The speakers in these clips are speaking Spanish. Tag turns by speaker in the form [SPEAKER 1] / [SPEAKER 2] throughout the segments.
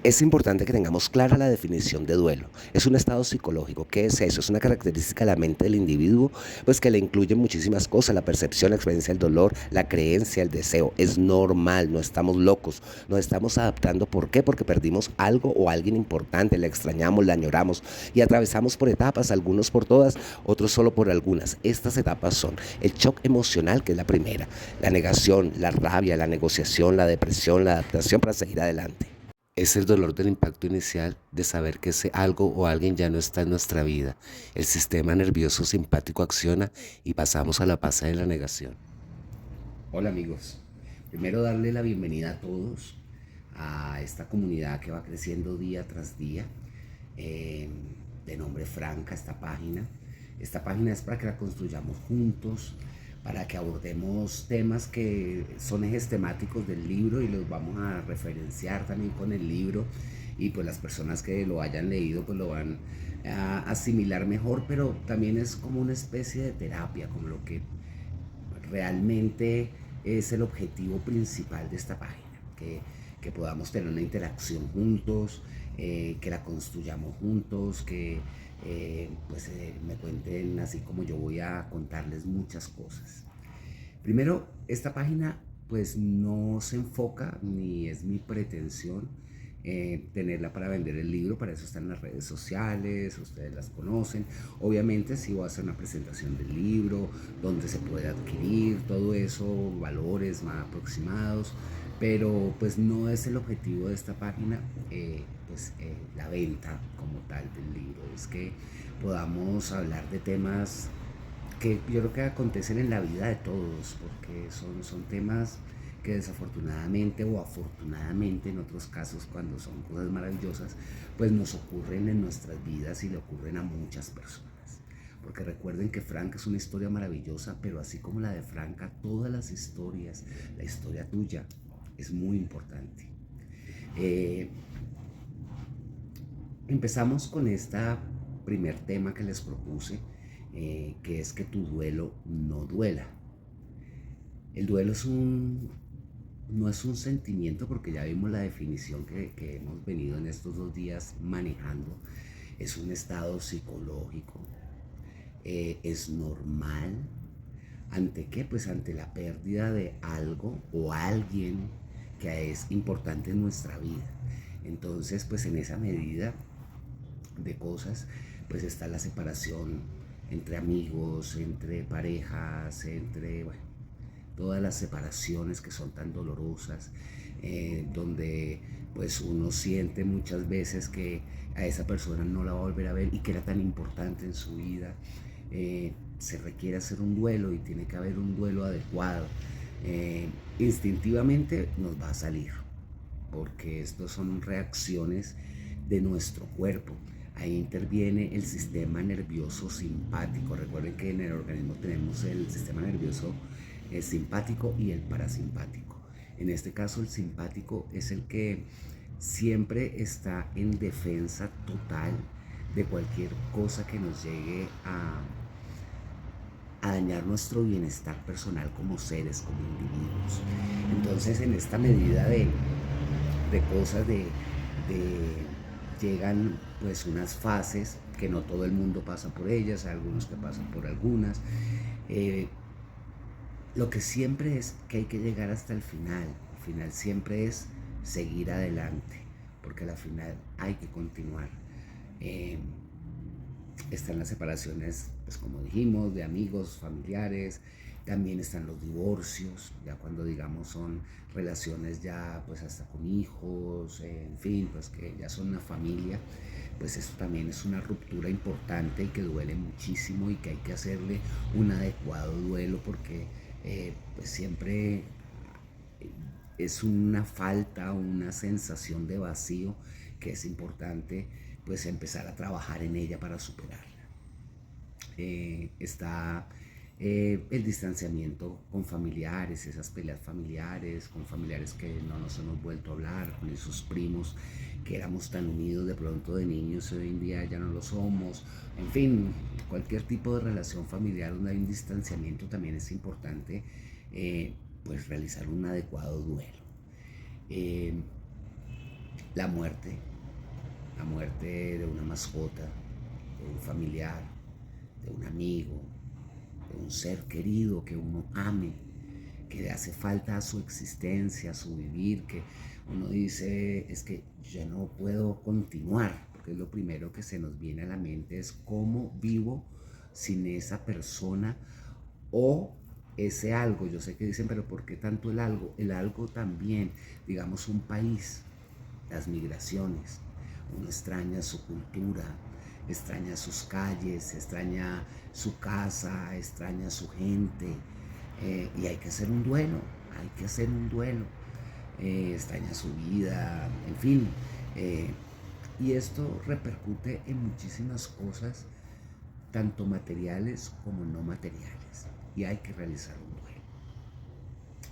[SPEAKER 1] Es importante que tengamos clara la definición de duelo. Es un estado psicológico. ¿Qué es eso? Es una característica de la mente del individuo, pues que le incluye muchísimas cosas, la percepción, la experiencia del dolor, la creencia, el deseo. Es normal, no estamos locos, nos estamos adaptando. ¿Por qué? Porque perdimos algo o alguien importante, le extrañamos, la añoramos y atravesamos por etapas, algunos por todas, otros solo por algunas. Estas etapas son el shock emocional, que es la primera, la negación, la rabia, la negociación, la depresión, la adaptación para seguir adelante. Es el dolor del impacto inicial de saber que ese algo o alguien ya no está en nuestra vida. El sistema nervioso simpático acciona y pasamos a la fase de la negación. Hola amigos, primero darle la bienvenida a todos a esta comunidad que va creciendo día tras día, eh, de nombre Franca, esta página. Esta página es para que la construyamos juntos, para que abordemos temas que son ejes temáticos del libro y los vamos a referenciar también con el libro, y pues las personas que lo hayan leído pues lo van a asimilar mejor, pero también es como una especie de terapia, como lo que realmente es el objetivo principal de esta página, que podamos tener una interacción juntos, que la construyamos juntos, que me cuenten así como yo voy a contarles muchas cosas. Primero, esta página pues no se enfoca, ni es mi pretensión tenerla para vender el libro. Para eso están las redes sociales, ustedes las conocen. Obviamente sí voy a hacer una presentación del libro, donde se puede adquirir, todo eso, valores más aproximados, pero pues no es el objetivo de esta página la venta como tal del libro. Es que podamos hablar de temas que yo creo que acontecen en la vida de todos, porque son temas que desafortunadamente o afortunadamente en otros casos, cuando son cosas maravillosas, pues nos ocurren en nuestras vidas y le ocurren a muchas personas. Porque recuerden que Franca es una historia maravillosa, pero así como la de Franca, todas las historias, la historia tuya es muy importante. Eh, Empezamos con este primer tema que les propuse, que es que tu duelo no duela. El duelo no es un sentimiento, porque ya vimos la definición que hemos venido en estos 2 días manejando. Es un estado psicológico, es normal. ¿Ante qué? Pues ante la pérdida de algo o alguien que es importante en nuestra vida. Entonces, pues en esa medida de cosas, pues está la separación entre amigos, entre parejas, entre, bueno, todas las separaciones que son tan dolorosas, donde pues uno siente muchas veces que a esa persona no la va a volver a ver y que era tan importante en su vida. Se requiere hacer un duelo y tiene que haber un duelo adecuado. Instintivamente nos va a salir, porque estos son reacciones de nuestro cuerpo. Ahí interviene el sistema nervioso simpático. Recuerden que en el organismo tenemos el sistema nervioso simpático y el parasimpático. En este caso el simpático es el que siempre está en defensa total de cualquier cosa que nos llegue a dañar nuestro bienestar personal como seres, como individuos. Entonces, en esta medida de cosas, llegan pues unas fases que no todo el mundo pasa por ellas, hay algunos que pasan por algunas. Lo que siempre es que hay que llegar hasta el final. El final siempre es seguir adelante, porque al final hay que continuar. Eh, Están las separaciones, pues como dijimos, de amigos, familiares. También están los divorcios, ya cuando digamos son relaciones ya pues hasta con hijos, en fin, pues que ya son una familia. Pues eso también es una ruptura importante y que duele muchísimo, y que hay que hacerle un adecuado duelo, porque pues siempre es una falta, una sensación de vacío, que es importante pues empezar a trabajar en ella para superarla. Está el distanciamiento con familiares, esas peleas familiares, con familiares que no nos hemos vuelto a hablar, con esos primos que éramos tan unidos de pronto de niños, hoy en día ya no lo somos. En fin, cualquier tipo de relación familiar donde hay un distanciamiento, también es importante pues realizar un adecuado duelo. Eh, la muerte, la muerte de una mascota, de un familiar, de un amigo, de un ser querido que uno ame, que le hace falta a su existencia, a su vivir, que uno dice, es que ya no puedo continuar, porque es lo primero que se nos viene a la mente, es cómo vivo sin esa persona o ese algo. Yo sé que dicen, pero ¿por qué tanto el algo? El algo también, digamos, un país, las migraciones. Uno extraña su cultura, extraña sus calles, extraña su casa, extraña su gente. Y hay que hacer un duelo, hay que hacer un duelo. Extraña su vida, en fin. eh, y esto repercute en muchísimas cosas, tanto materiales como no materiales. Y hay que realizar un duelo.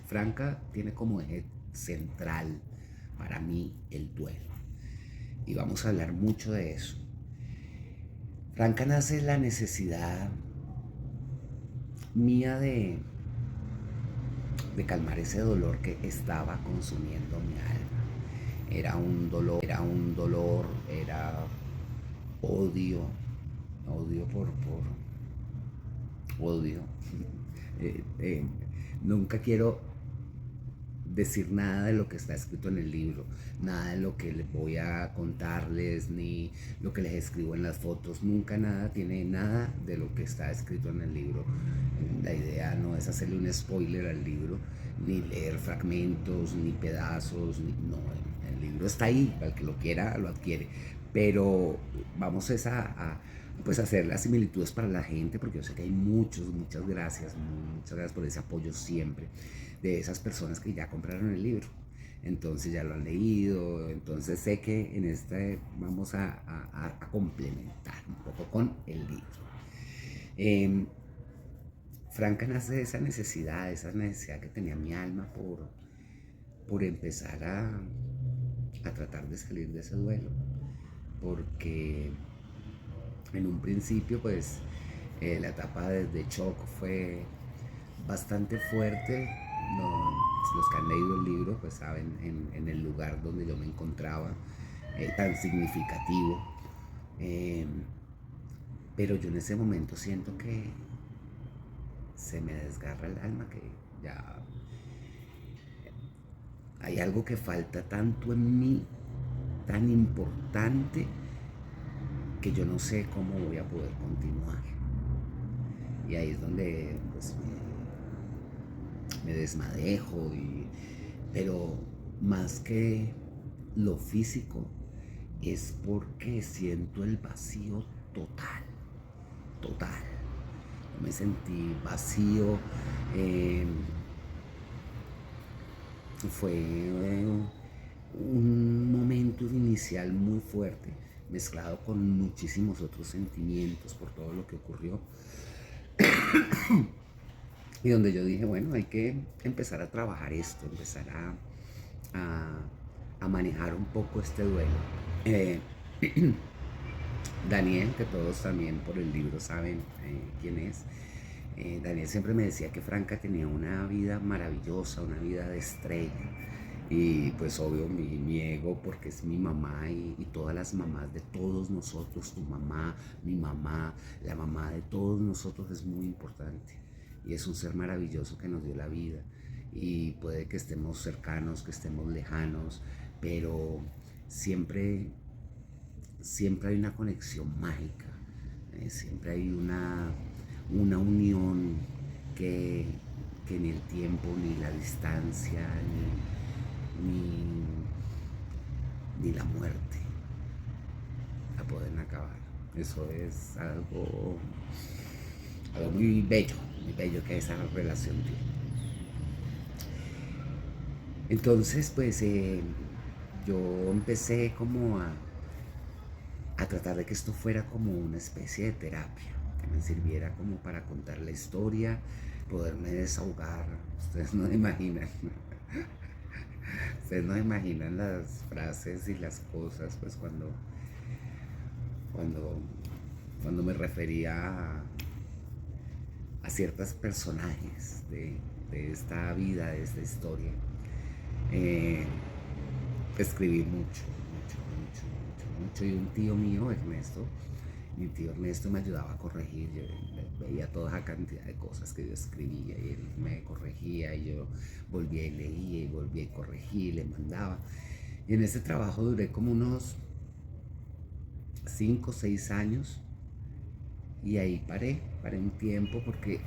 [SPEAKER 1] Franca tiene como eje central para mí el duelo. Y vamos a hablar mucho de eso. Franca nace la necesidad mía de calmar ese dolor que estaba consumiendo mi alma. Era odio, odio por odio. Eh, eh, Nunca quiero decir nada de lo que está escrito en el libro, nada de lo que les voy a contarles, ni lo que les escribo en las fotos, nunca nada tiene nada de lo que está escrito en el libro. La idea no es hacerle un spoiler al libro, ni leer fragmentos, ni pedazos, no, el libro está ahí, para el que lo quiera lo adquiere, pero vamos pues hacer las similitudes para la gente, porque yo sé que hay muchas gracias por ese apoyo siempre, de esas personas que ya compraron el libro, entonces ya lo han leído, entonces sé que en este vamos a complementar un poco con el libro. Eh, Franca nace de esa necesidad que tenía mi alma por empezar a tratar de salir de ese duelo, porque en un principio pues la etapa de shock fue bastante fuerte. No, los que han leído el libro pues saben en el lugar donde yo me encontraba, tan significativo. Eh, pero yo en ese momento siento que se me desgarra el alma, que ya hay algo que falta tanto en mí, tan importante, que yo no sé cómo voy a poder continuar. Y ahí es donde pues me desmadejo, pero más que lo físico es porque siento el vacío total, total. Me sentí vacío. eh, Fue un momento inicial muy fuerte, mezclado con muchísimos otros sentimientos por todo lo que ocurrió. Y donde yo dije, bueno, hay que empezar a trabajar esto, empezar a manejar un poco este duelo. Eh, Daniel, que todos también por el libro saben quién es, Daniel siempre me decía que Franca tenía una vida maravillosa, una vida de estrella. Y pues obvio mi ego, porque es mi mamá y todas las mamás de todos nosotros, tu mamá, mi mamá, la mamá de todos nosotros es muy importante. Y es un ser maravilloso que nos dio la vida. Y puede que estemos cercanos, que estemos lejanos, pero siempre, siempre hay una conexión mágica. Siempre hay una unión que, que ni el tiempo, ni la distancia, ni, ni la muerte la pueden acabar. Eso es algo muy bello que esa relación tiene. Entonces, pues yo empecé como a tratar de que esto fuera como una especie de terapia, que me sirviera como para contar la historia, poderme desahogar. Ustedes no imaginan, ustedes no imaginan las frases y las cosas, pues cuando, cuando me refería a ciertos personajes de esta vida, de esta historia. Escribí mucho, mucho. Y un tío mío, Ernesto, mi tío Ernesto me ayudaba a corregir. Yo veía toda esa cantidad de cosas que yo escribía y él me corregía y yo volvía y leía y volvía y corregía y le mandaba. Y en ese trabajo duré como unos 5 o 6 años y ahí paré un tiempo porque,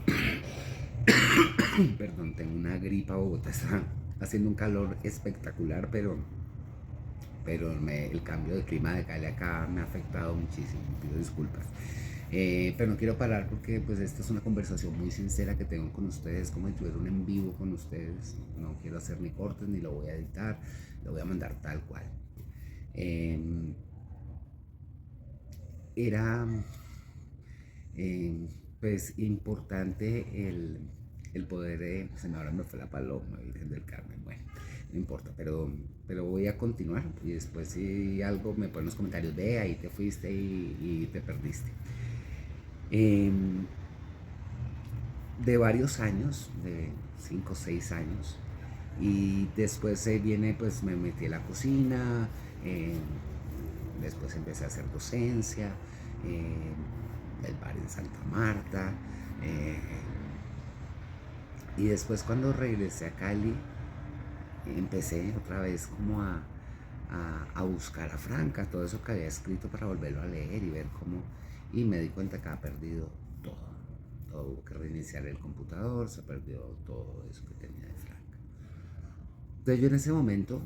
[SPEAKER 1] perdón, tengo una gripa. Bogotá está haciendo un calor espectacular, pero el cambio de clima de Cali acá me ha afectado muchísimo, pido disculpas. Pero no quiero parar porque pues esta es una conversación muy sincera que tengo con ustedes, como si tuviera un en vivo con ustedes. No quiero hacer ni cortes ni lo voy a editar, lo voy a mandar tal cual. Eh, Era pues importante el poder, ahora me fue la paloma, Virgen del Carmen, bueno, no importa, pero voy a continuar y después si algo me ponen en los comentarios, ve, ahí te fuiste y te perdiste. Eh, de varios años, de 5 o 6 años, y después viene, pues me metí a la cocina, después empecé a hacer docencia, del bar en Santa Marta, eh, y después cuando regresé a Cali, empecé otra vez como a buscar a Franca, todo eso que había escrito para volverlo a leer y ver cómo, y me di cuenta que había perdido todo, hubo que reiniciar el computador, se perdió todo eso que tenía de Franca. Entonces yo en ese momento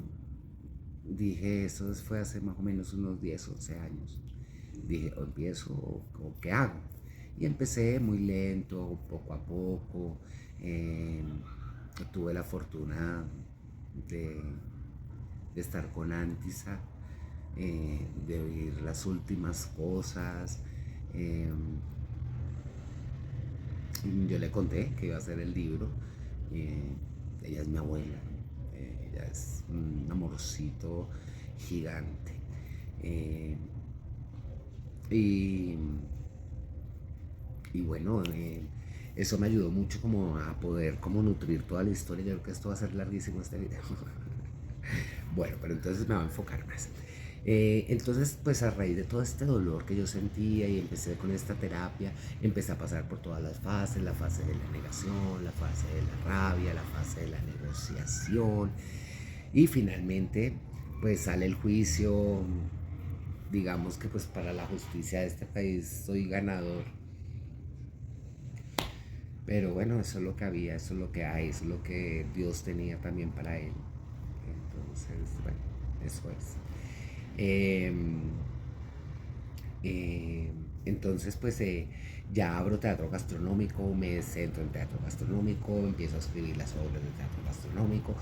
[SPEAKER 1] dije, eso fue hace más o menos unos 10, 11 años, dije, o empiezo o qué hago. Y empecé muy lento, poco a poco. eh, Tuve la fortuna de, de estar con Antisa, de oír las últimas cosas. eh, yo le conté que iba a hacer el libro. eh, Ella es mi abuela, ella es un amorcito gigante. eh, y, y bueno, eso me ayudó mucho como a poder como nutrir toda la historia. Yo creo que esto va a ser larguísimo este video. Bueno, pero entonces me va a enfocar más. Entonces, pues a raíz de todo este dolor que yo sentía y empecé con esta terapia, empecé a pasar por todas las fases, la fase de la negación, la fase de la rabia, la fase de la negociación, y finalmente pues sale el juicio. Digamos que pues para la justicia de este país soy ganador, pero bueno, eso es lo que había, eso es lo que hay, eso es lo que Dios tenía también para él. Entonces, bueno, eso es. Eh, entonces, pues ya abro teatro gastronómico, me centro en teatro gastronómico, empiezo a escribir las obras de teatro gastronómico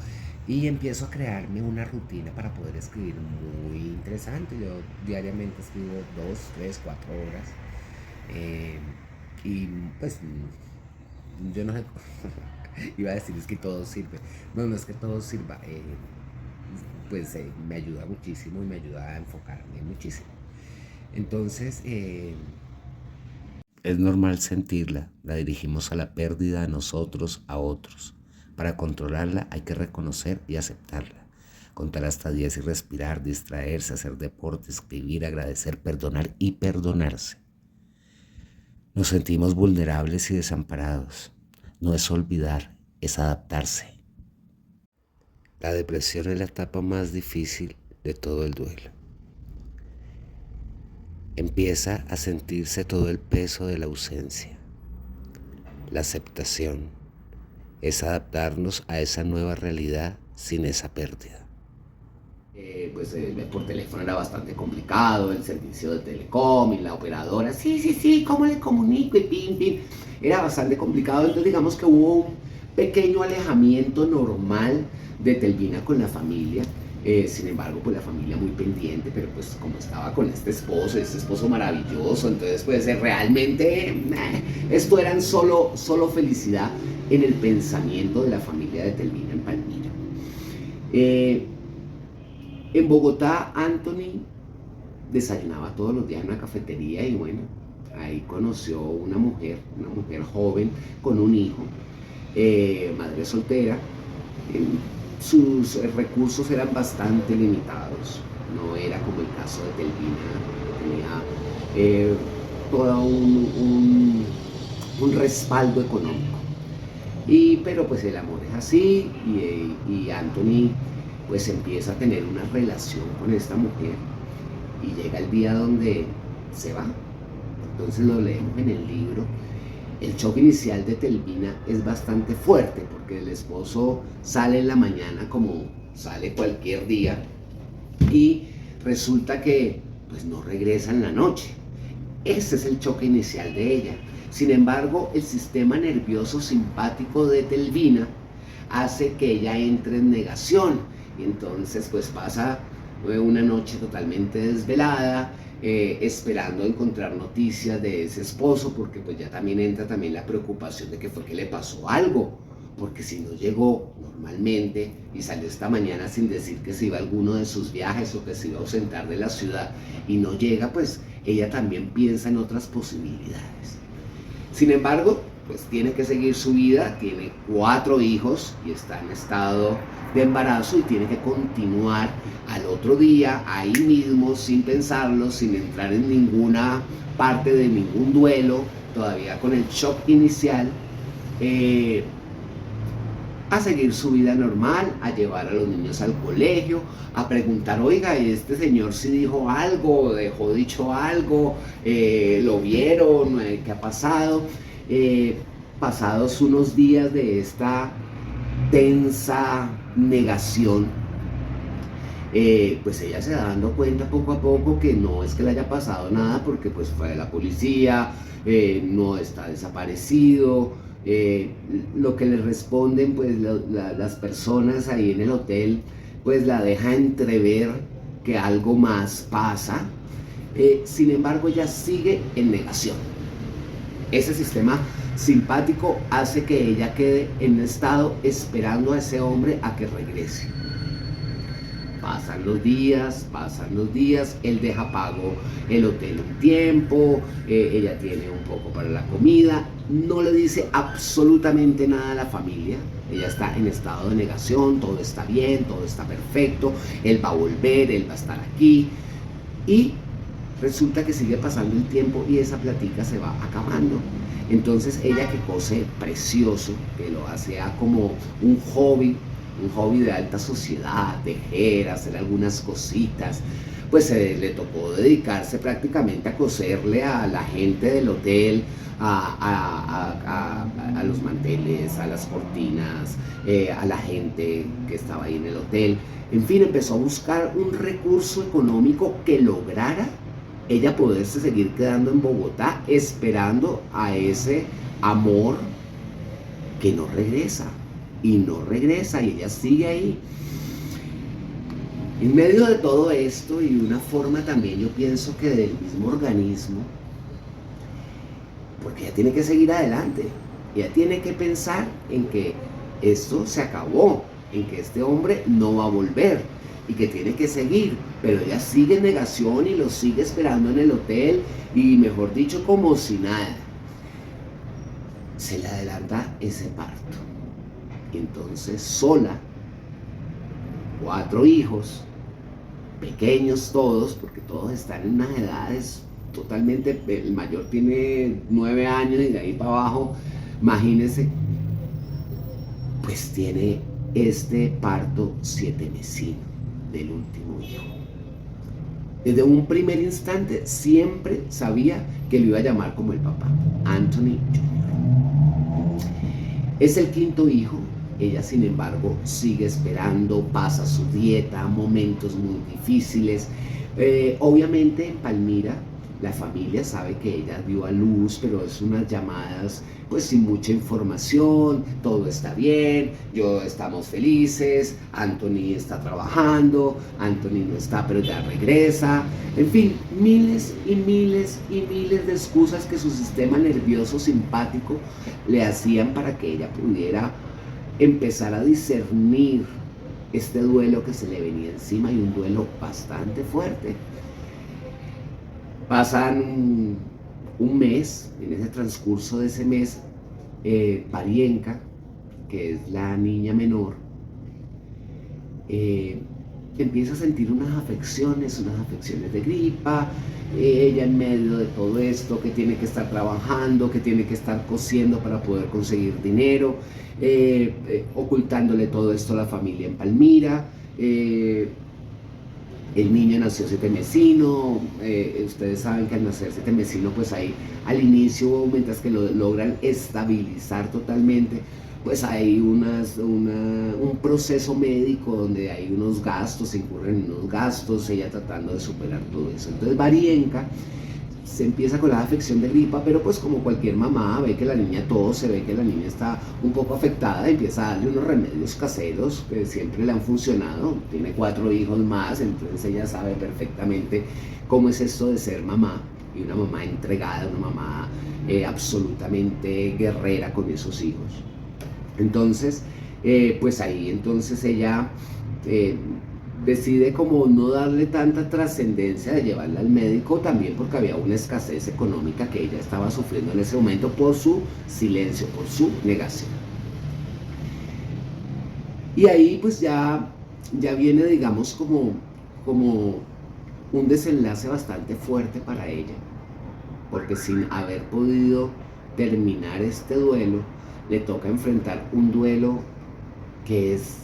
[SPEAKER 1] y empiezo a crearme una rutina para poder escribir muy interesante. Yo diariamente escribo 2, 3, 4 horas. eh, y pues yo no sé, iba a decir es que todo sirve. No, no es que todo sirva. Pues me ayuda muchísimo y me ayuda a enfocarme muchísimo. Entonces, es normal sentirla, la dirigimos a la pérdida, a nosotros, a otros. Para controlarla hay que reconocer y aceptarla. Contar hasta 10 y respirar, distraerse, hacer deporte, escribir, agradecer, perdonar y perdonarse. Nos sentimos vulnerables y desamparados. No es olvidar, es adaptarse. La depresión es la etapa más difícil de todo el duelo. Empieza a sentirse todo el peso de la ausencia. La aceptación es adaptarnos a esa nueva realidad sin esa pérdida. Por teléfono era bastante complicado, el servicio de Telecom y la operadora, sí, ¿cómo le comunico? Y pin, pin. Era bastante complicado, entonces digamos que hubo un pequeño alejamiento normal de Telvina con la familia. Sin embargo, pues la familia muy pendiente, pero pues como estaba con este esposo maravilloso, entonces pues realmente esto eran solo felicidad en el pensamiento de la familia de Telvina en Palmira. En Bogotá, Anthony desayunaba todos los días en una cafetería y bueno, ahí conoció una mujer joven con un hijo, madre soltera. Sus recursos eran bastante limitados. no era como el caso de Telvina, que tenía todo un respaldo económico. Pero pues el amor es así y Anthony pues empieza a tener una relación con esta mujer y llega el día donde se va. Entonces lo leemos en el libro. El shock inicial de Telvina es bastante fuerte porque el esposo sale en la mañana como sale cualquier día y resulta que pues no regresa en la noche. Ese es el choque inicial de ella. Sin embargo, el sistema nervioso simpático de Telvina hace que ella entre en negación y entonces pues pasa una noche totalmente desvelada, esperando encontrar noticias de ese esposo, porque pues ya también entra también la preocupación de que fue que le pasó algo, porque si no llegó normalmente y salió esta mañana sin decir que se iba a alguno de sus viajes o que se iba a ausentar de la ciudad y no llega, pues ella también piensa en otras posibilidades. Sin embargo, pues tiene que seguir su vida, tiene 4 hijos y está en estado de embarazo y tiene que continuar al otro día, ahí mismo, sin pensarlo, sin entrar en ninguna parte de ningún duelo, todavía con el shock inicial, a seguir su vida normal, a llevar a los niños al colegio, a preguntar, oiga, este señor sí dijo algo, dejó dicho algo, lo vieron, ¿qué ha pasado? Pasados unos días de esta tensa negación, pues ella se va dando cuenta poco a poco que no es que le haya pasado nada porque pues fue de la policía, no está desaparecido. Lo que le responden pues las personas ahí en el hotel pues la deja entrever que algo más pasa. Sin embargo, ella sigue en negación. Ese sistema simpático hace que ella quede en un estado esperando a ese hombre a que regrese. Pasan los días, él deja pago el hotel un tiempo, ella tiene un poco para la comida, no le dice absolutamente nada a la familia, ella está en estado de negación, todo está bien, todo está perfecto, él va a volver, él va a estar aquí y resulta que sigue pasando el tiempo y esa platica se va acabando. Entonces ella que cose precioso, que lo hace como un hobby de alta sociedad, tejer, hacer algunas cositas, pues le tocó dedicarse prácticamente a coserle a la gente del hotel, a los manteles, a las cortinas, a la gente que estaba ahí en el hotel. En fin, empezó a buscar un recurso económico que lograra ella poderse seguir quedando en Bogotá esperando a ese amor que no regresa. Y no regresa y ella sigue ahí. En medio de todo esto y de una forma también yo pienso que del mismo organismo, porque ella tiene que seguir adelante, ella tiene que pensar en que esto se acabó, en que este hombre no va a volver y que tiene que seguir, pero ella sigue en negación y lo sigue esperando en el hotel y mejor dicho como si nada. Se le adelanta ese parto. Y entonces sola, 4 hijos, pequeños todos, porque todos están en unas edades totalmente, el mayor tiene 9 años y de ahí para abajo, imagínense, pues tiene este parto 7mesino del último hijo. Desde un primer instante siempre sabía que lo iba a llamar como el papá, Anthony Jr. Es el 5.º hijo. Ella, sin embargo, sigue esperando, pasa su dieta, momentos muy difíciles. Obviamente en Palmira la familia sabe que ella dio a luz, pero es unas llamadas pues sin mucha información, todo está bien, estamos felices, Anthony está trabajando, Anthony no está pero ya regresa, en fin, miles y miles y miles de excusas que su sistema nervioso simpático le hacían para que ella pudiera empezar a discernir este duelo que se le venía encima y un duelo bastante fuerte. Pasan un mes, en ese transcurso de ese mes, Parienka, que es la niña menor, empieza a sentir unas afecciones de gripa, ella en medio de todo esto, que tiene que estar trabajando, que tiene que estar cosiendo para poder conseguir dinero, ocultándole todo esto a la familia en Palmira. El niño nació sitemesino, ustedes saben que al nacer sitemesino, pues ahí al inicio, mientras que lo logran estabilizar totalmente, pues hay un proceso médico donde hay unos gastos, se incurren unos gastos, ella tratando de superar todo eso. Entonces Varienka se empieza con la afección de gripa, pero pues como cualquier mamá ve que la niña tose, ve que la niña está un poco afectada, empieza a darle unos remedios caseros que siempre le han funcionado. Tiene 4 hijos más, entonces ella sabe perfectamente cómo es esto de ser mamá, y una mamá entregada, una mamá absolutamente guerrera con esos hijos. Entonces, pues ahí entonces ella decide como no darle tanta trascendencia de llevarla al médico, también porque había una escasez económica que ella estaba sufriendo en ese momento por su silencio, por su negación. Y ahí pues ya viene, digamos, como un desenlace bastante fuerte para ella, porque sin haber podido terminar este duelo, le toca enfrentar un duelo que es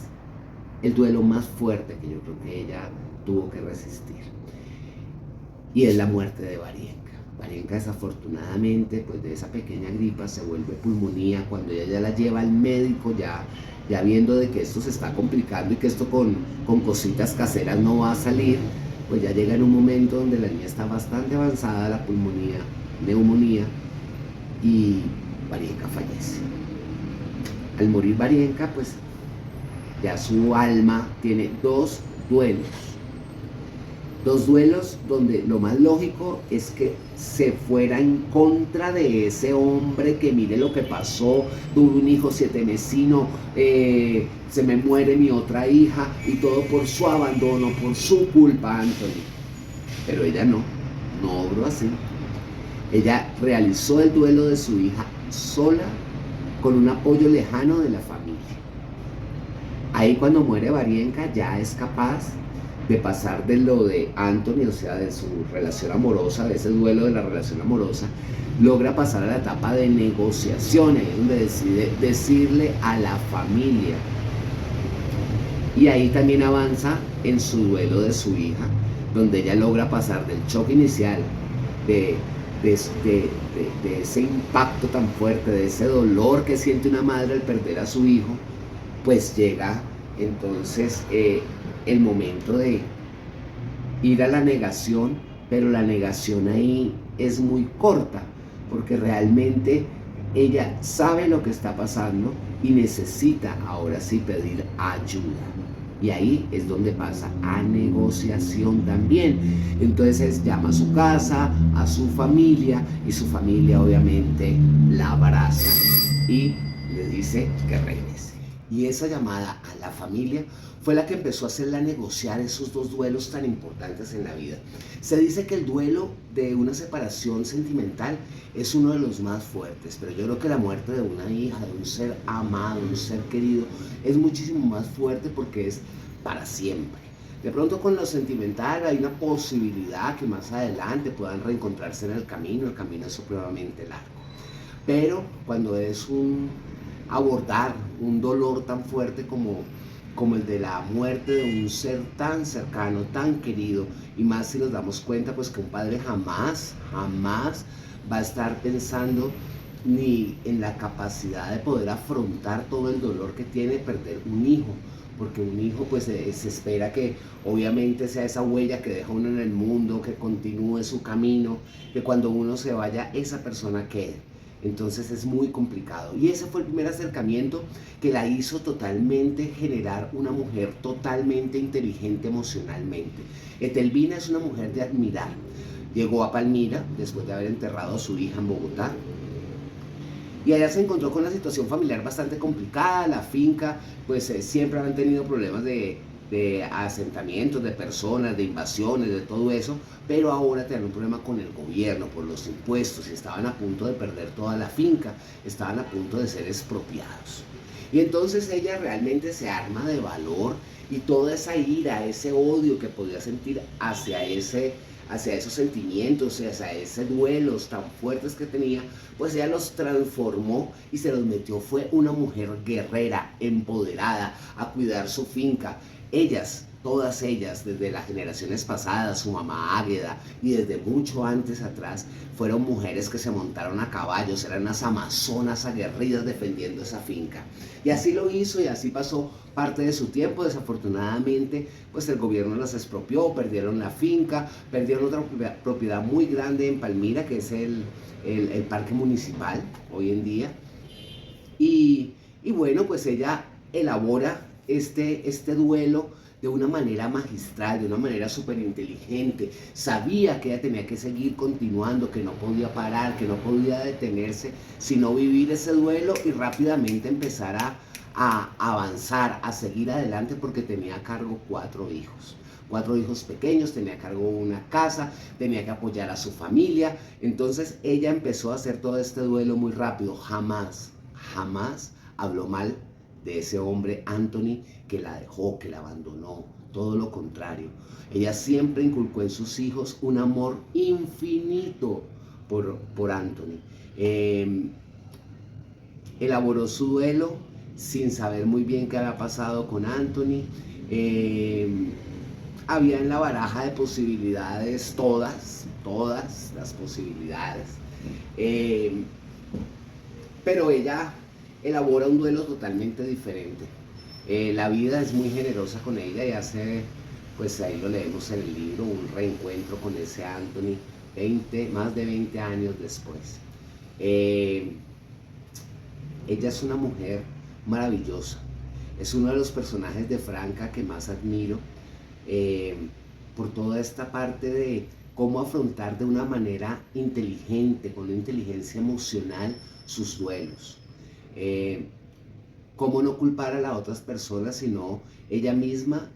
[SPEAKER 1] el duelo más fuerte que yo creo que ella tuvo que resistir. Y es la muerte de Varienka. Varienka desafortunadamente, pues de esa pequeña gripa se vuelve pulmonía. Cuando ella ya la lleva al médico, ya viendo de que esto se está complicando y que esto con cositas caseras no va a salir, pues ya llega en un momento donde la niña está bastante avanzada, la pulmonía, neumonía, y Varienka fallece. Al morir Varienka, pues ya su alma tiene 2 duelos. 2 duelos donde lo más lógico es que se fuera en contra de ese hombre que mire lo que pasó, tuve un hijo sitemesino, se me muere mi otra hija y todo por su abandono, por su culpa, Anthony. Pero ella no obró así. Ella realizó el duelo de su hija sola, con un apoyo lejano de la familia. Ahí cuando muere Varienka ya es capaz de pasar de lo de Anthony, o sea, de su relación amorosa, de ese duelo de la relación amorosa, logra pasar a la etapa de negociación, ahí es donde decide decirle a la familia. Y ahí también avanza en su duelo de su hija, donde ella logra pasar del choque inicial, de ese impacto tan fuerte, de ese dolor que siente una madre al perder a su hijo, pues llega entonces el momento de ir a la negación, pero la negación ahí es muy corta, porque realmente ella sabe lo que está pasando y necesita ahora sí pedir ayuda. Y ahí es donde pasa a negociación también. Entonces llama a su casa, a su familia, y su familia obviamente la abraza y le dice que regrese. Y esa llamada a la familia fue la que empezó a hacerla negociar esos 2 duelos tan importantes en la vida. Se dice que el duelo de una separación sentimental es uno de los más fuertes, pero yo creo que la muerte de una hija, de un ser amado, de un ser querido, es muchísimo más fuerte porque es para siempre. De pronto con lo sentimental hay una posibilidad que más adelante puedan reencontrarse en el camino es supremamente largo. Pero cuando es abordar un dolor tan fuerte como el de la muerte de un ser tan cercano, tan querido, y más si nos damos cuenta pues que un padre jamás va a estar pensando ni en la capacidad de poder afrontar todo el dolor que tiene perder un hijo, porque un hijo pues se espera que obviamente sea esa huella que deja uno en el mundo, que continúe su camino, que cuando uno se vaya esa persona quede. Entonces es muy complicado. Y ese fue el primer acercamiento que la hizo totalmente generar una mujer totalmente inteligente emocionalmente. Etelvina es una mujer de admirar. Llegó a Palmira después de haber enterrado a su hija en Bogotá. Y allá se encontró con una situación familiar bastante complicada. La finca, pues siempre han tenido problemas de de asentamientos, de personas, de invasiones, de todo eso, pero ahora tenían un problema con el gobierno por los impuestos y estaban a punto de perder toda la finca, estaban a punto de ser expropiados. Y entonces ella realmente se arma de valor y toda esa ira, ese odio que podía sentir hacia esos sentimientos, hacia esos duelos tan fuertes que tenía, pues ella los transformó y se los metió. Fue una mujer guerrera, empoderada, a cuidar su finca. Ellas, todas ellas, desde las generaciones pasadas, su mamá Águeda y desde mucho antes atrás, fueron mujeres que se montaron a caballos, eran unas amazonas aguerridas defendiendo esa finca. Y así lo hizo y así pasó parte de su tiempo. Desafortunadamente, pues el gobierno las expropió, perdieron la finca, perdieron otra propiedad muy grande en Palmira, que es el parque municipal hoy en día. Y bueno, pues ella elabora este duelo de una manera magistral, de una manera súper inteligente. Sabía que ella tenía que seguir continuando, que no podía parar, que no podía detenerse, sino vivir ese duelo y rápidamente empezar a avanzar, a seguir adelante, porque tenía a cargo 4 hijos. 4 hijos pequeños, tenía a cargo una casa, tenía que apoyar a su familia. Entonces ella empezó a hacer todo este duelo muy rápido. Jamás habló mal de ese hombre Anthony, que la dejó, que la abandonó. Todo lo contrario. Ella siempre inculcó en sus hijos un amor infinito por Anthony. Elaboró su duelo sin saber muy bien qué había pasado con Anthony. Había en la baraja de posibilidades todas las posibilidades. Pero ella elabora un duelo totalmente diferente. La vida es muy generosa con ella y hace, pues ahí lo leemos en el libro, un reencuentro con ese Anthony más de 20 años después. Ella es una mujer maravillosa, es uno de los personajes de Franca que más admiro, por toda esta parte de cómo afrontar de una manera inteligente, con una inteligencia emocional, sus duelos. Cómo no culpar a las otras personas, sino ella misma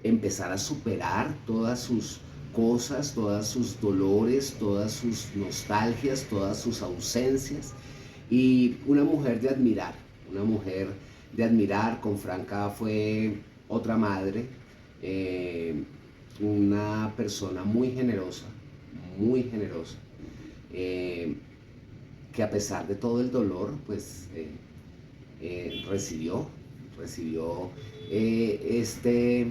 [SPEAKER 1] empezar a superar todas sus cosas, todos sus dolores, todas sus nostalgias, todas sus ausencias. Y una mujer de admirar. Con Franca fue otra madre, una persona muy generosa, que a pesar de todo el dolor, pues recibió este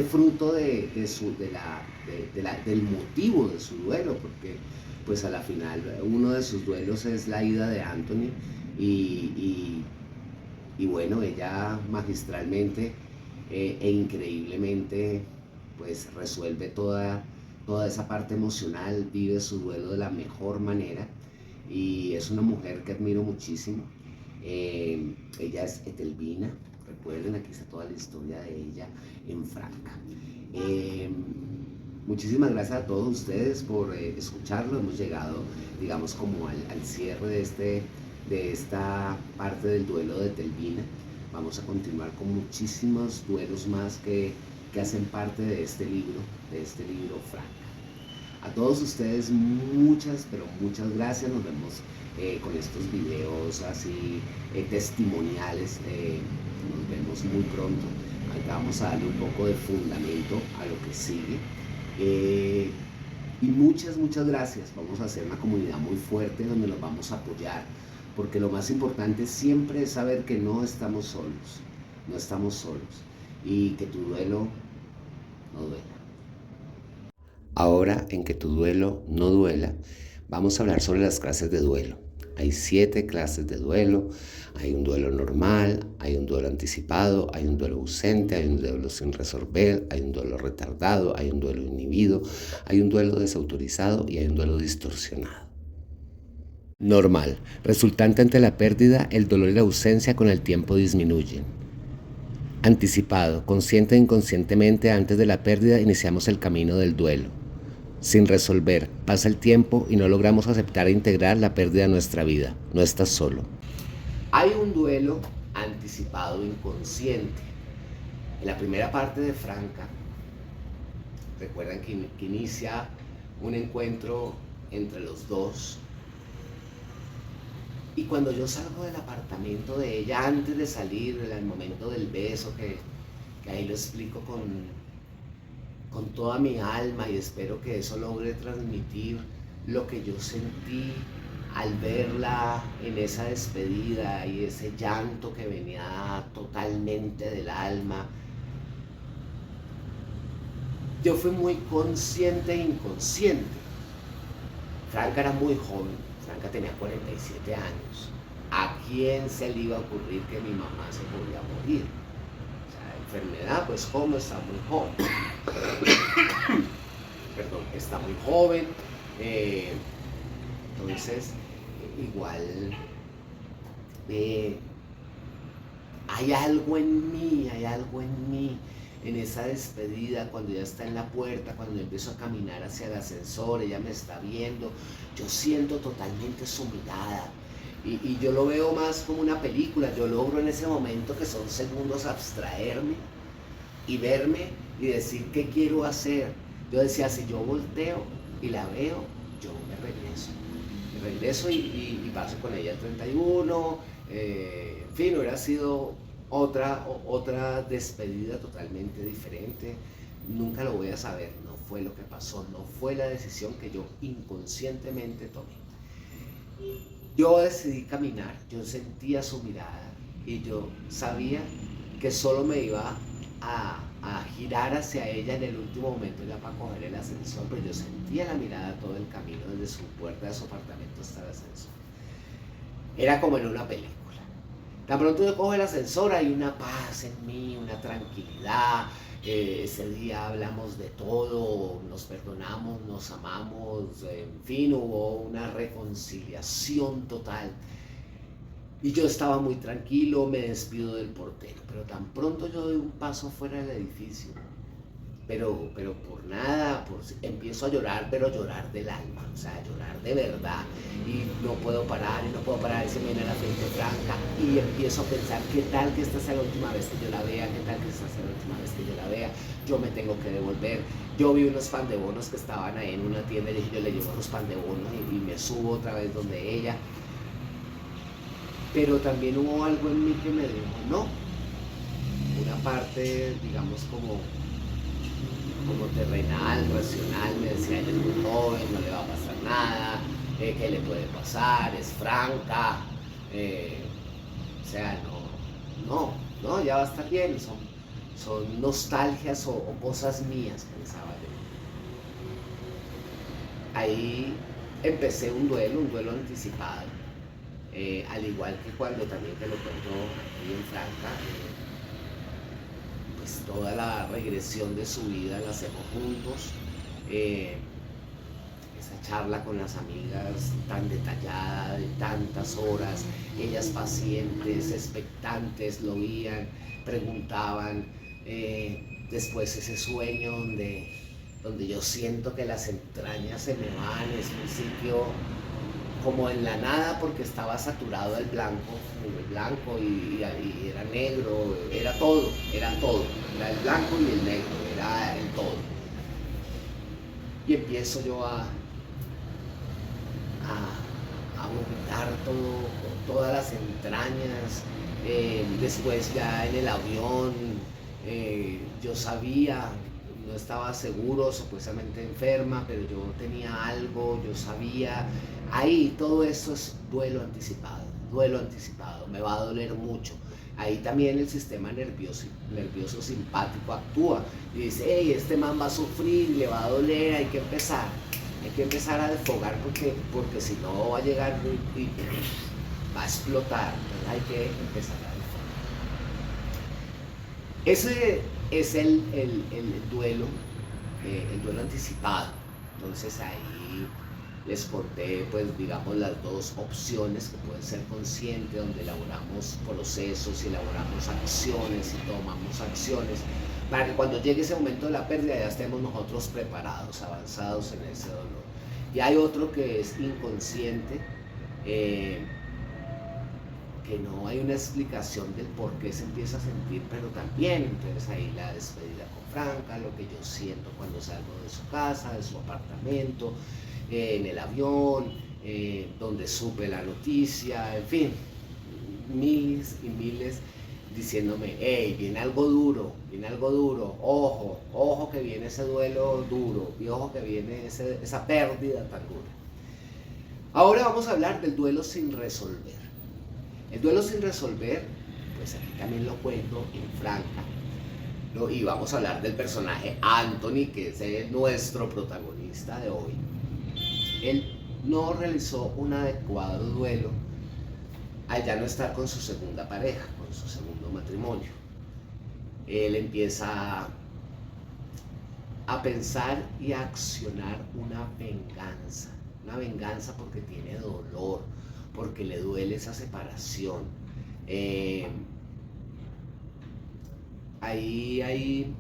[SPEAKER 1] fruto del motivo de su duelo, porque pues a la final uno de sus duelos es la ida de Anthony y bueno, ella magistralmente e increíblemente pues resuelve toda esa parte emocional, vive su duelo de la mejor manera y es una mujer que admiro muchísimo. Ella es Etelvina, recuerden, aquí está toda la historia de ella en Franca. Muchísimas gracias a todos ustedes por escucharlo. Hemos llegado, digamos, como al cierre de esta parte del duelo de Etelvina. Vamos a continuar con muchísimos duelos más que hacen parte de este libro Franca. A todos ustedes muchas, pero muchas gracias. Nos vemos con estos videos así testimoniales. Nos vemos muy pronto. Acá vamos a darle un poco de fundamento a lo que sigue. Y muchas gracias. Vamos a hacer una comunidad muy fuerte donde nos vamos a apoyar, porque lo más importante siempre es saber que no estamos solos, y que tu duelo no duela. Ahora, en Que tu duelo no duela, vamos a hablar sobre las clases de duelo. Hay 7 clases de duelo. Hay un duelo normal, hay un duelo anticipado, hay un duelo ausente, hay un duelo sin resolver, hay un duelo retardado, hay un duelo inhibido, hay un duelo desautorizado y hay un duelo distorsionado. Normal. Resultante ante la pérdida, el dolor y la ausencia con el tiempo disminuyen. Anticipado. Consciente e inconscientemente antes de la pérdida iniciamos el camino del duelo. Sin resolver. Pasa el tiempo y no logramos aceptar e integrar la pérdida de nuestra vida. No estás solo. Hay un duelo anticipado inconsciente. En la primera parte de Franca, recuerdan que inicia un encuentro entre los dos. Y cuando yo salgo del apartamento de ella, antes de salir, en el momento del beso, que ahí lo explico con toda mi alma y espero que eso logre transmitir lo que yo sentí al verla en esa despedida y ese llanto que venía totalmente del alma. Yo fui muy consciente e inconsciente. Franca era muy joven, Franca tenía 47 años. ¿A quién se le iba a ocurrir que mi mamá se podía morir? O sea, enfermedad, pues como está muy joven. Perdón, está muy joven. Entonces, igual hay algo en mí, en esa despedida, cuando ella está en la puerta, cuando yo empiezo a caminar hacia el ascensor, ella me está viendo, yo siento totalmente su mirada. Y yo lo veo más como una película, yo logro en ese momento, que son segundos, abstraerme y verme y decir qué quiero hacer. Yo decía, si yo volteo y la veo, yo me regreso y paso con ella el 31, en fin, hubiera sido otra despedida totalmente diferente. Nunca lo voy a saber, no fue lo que pasó, no fue la decisión que yo inconscientemente tomé. Yo decidí caminar, yo sentía su mirada y yo sabía que solo me iba a girar hacia ella en el último momento ya para coger el ascensor, pero yo sentía la mirada todo el camino desde su puerta de su apartamento hasta el ascensor. Era como en una película. Tan pronto yo cojo el ascensor, hay una paz en mí, una tranquilidad. Ese día hablamos de todo, nos perdonamos, nos amamos, en fin, hubo una reconciliación total. Y yo estaba muy tranquilo, me despido del portero, pero tan pronto yo doy un paso fuera del edificio, pero por nada, empiezo a llorar, pero llorar del alma, o sea, llorar de verdad, y no puedo parar, y se me viene a la frente Franca, y empiezo a pensar, ¿qué tal que esta sea la última vez que yo la vea? ¿Qué tal que esta sea la última vez que yo la vea? Yo me tengo que devolver. Yo vi unos pan de bonos que estaban ahí en una tienda, y dije, yo le llevo los pan de bonos, y me subo otra vez donde ella. Pero también hubo algo en mí que me dijo, no, una parte, digamos, como terrenal, racional, me decía, ella es muy joven, no le va a pasar nada, ¿qué le puede pasar? Es Franca, o sea, no, ya va a estar bien, son nostalgias o cosas mías, pensaba yo. Ahí empecé un duelo anticipado. Al igual que cuando también te lo cuento aquí en Franca, pues toda la regresión de su vida la hacemos juntos. Esa charla con las amigas tan detallada, de tantas horas, ellas pacientes, expectantes, lo oían, preguntaban. Después ese sueño donde yo siento que las entrañas se me van, es un sitio como en la nada, porque estaba saturado el blanco y era negro, era todo, era el blanco y el negro, era el todo. Y empiezo yo a vomitar todas las entrañas. Después ya en el avión, yo sabía, no estaba seguro, supuestamente enferma, pero yo tenía algo, yo sabía. Ahí todo eso es duelo anticipado, me va a doler mucho. Ahí también el sistema nervioso simpático actúa y dice, hey, este man va a sufrir, le va a doler, hay que empezar a desfogar porque si no va a llegar y va a explotar. Entonces hay que empezar a desfogar. Ese es el duelo anticipado. Entonces ahí les conté, pues digamos, las dos opciones que pueden ser conscientes, donde elaboramos procesos y elaboramos acciones y tomamos acciones para que cuando llegue ese momento de la pérdida ya estemos nosotros preparados, avanzados en ese dolor. Y hay otro que es inconsciente, que que no hay una explicación del por qué se empieza a sentir, pero también entonces ahí la despedida con Franca, lo que yo siento cuando salgo de su casa, de su apartamento, en el avión, donde supe la noticia, en fin, miles y miles diciéndome, hey, viene algo duro, ojo, ojo que viene ese duelo duro, y ojo que viene esa pérdida tan dura. Ahora vamos a hablar del duelo sin resolver. El duelo sin resolver, pues aquí también lo cuento en Franca, ¿no? Y vamos a hablar del personaje Anthony, que es nuestro protagonista de hoy. Él no realizó un adecuado duelo al ya no estar con su segunda pareja, con su segundo matrimonio. Él empieza a pensar y a accionar una venganza porque tiene dolor, porque le duele esa separación. Hay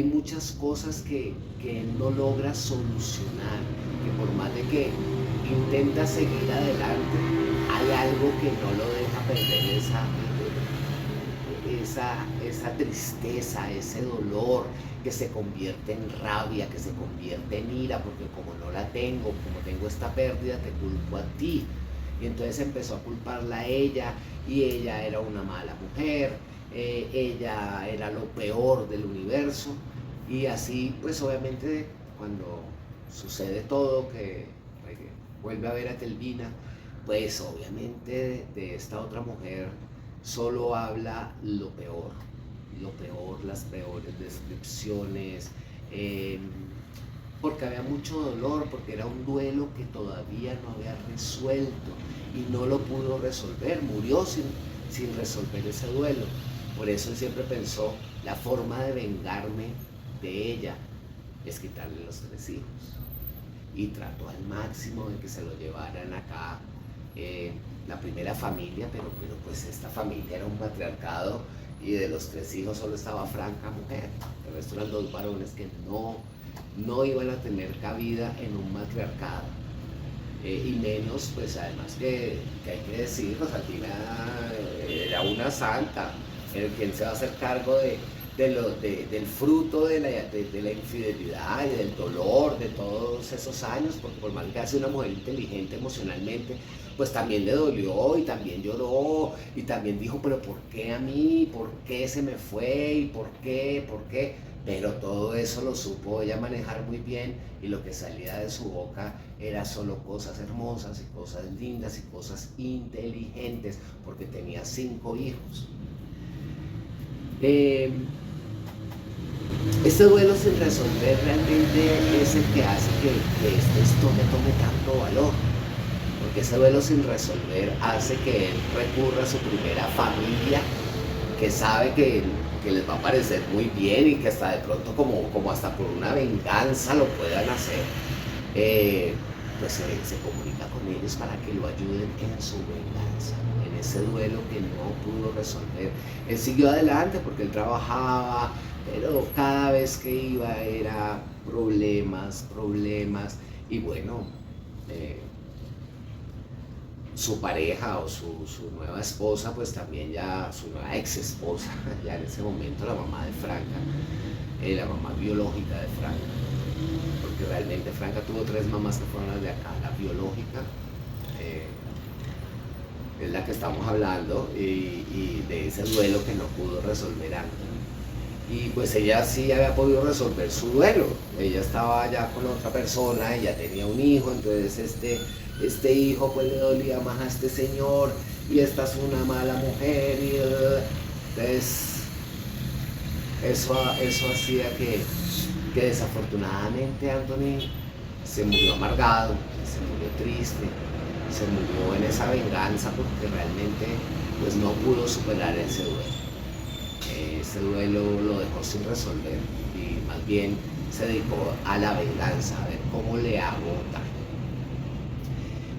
[SPEAKER 1] muchas cosas que él no logra solucionar, que por más de que intenta seguir adelante, hay algo que no lo deja perder esa tristeza, ese dolor que se convierte en rabia, que se convierte en ira, porque como no la tengo, como tengo esta pérdida, te culpo a ti. Y entonces empezó a culparla a ella, y ella era una mala mujer, ella era lo peor del universo, y así pues obviamente cuando sucede todo, que vuelve a ver a Telvina, pues obviamente de esta otra mujer solo habla lo peor, las peores descripciones, porque había mucho dolor, porque era un duelo que todavía no había resuelto y no lo pudo resolver, murió sin resolver ese duelo. Por eso él siempre pensó, la forma de vengarme de ella es quitarle los 3 hijos. Y trató al máximo de que se lo llevaran acá, la primera familia, pero pues esta familia era un matriarcado, y de los 3 hijos solo estaba Franca, mujer. El resto eran 2 varones que no iban a tener cabida en un matriarcado. Y menos, pues además que hay que decir, Rosalina era una santa, quien se va a hacer cargo del fruto de la infidelidad y del dolor de todos esos años, porque por más que sea una mujer inteligente emocionalmente, pues también le dolió y también lloró y también dijo, pero ¿por qué a mí? ¿Por qué se me fue? ¿Y por qué? ¿Por qué? Pero todo eso lo supo ella manejar muy bien, y lo que salía de su boca era solo cosas hermosas y cosas lindas y cosas inteligentes, porque tenía 5 hijos. Este duelo sin resolver realmente es el que hace que esta historia tome tanto valor, porque ese duelo sin resolver hace que él recurra a su primera familia, que sabe que les va a parecer muy bien y que hasta de pronto como hasta por una venganza lo puedan hacer, pues se comunica con ellos para que lo ayuden en su venganza, en ese duelo que no pudo resolver. Él siguió adelante porque él trabajaba, pero cada vez que iba era problemas, y bueno, su pareja o su nueva esposa, pues también ya, su nueva ex esposa, ya en ese momento la mamá de Franca, la mamá biológica de Franca, porque realmente Franca tuvo 3 mamás que fueron las de acá. La biológica es la que estamos hablando, y de ese duelo que no pudo resolver Anthony. Y pues ella sí había podido resolver su duelo, ella estaba ya con otra persona, ella tenía un hijo, entonces este hijo pues le dolía más a este señor, y esta es una mala mujer, y entonces eso hacía que desafortunadamente Anthony se murió amargado, se murió triste, se murió en esa venganza, porque realmente pues no pudo superar ese duelo. Ese duelo lo dejó sin resolver, y más bien se dedicó a la venganza, a ver cómo le hago daño.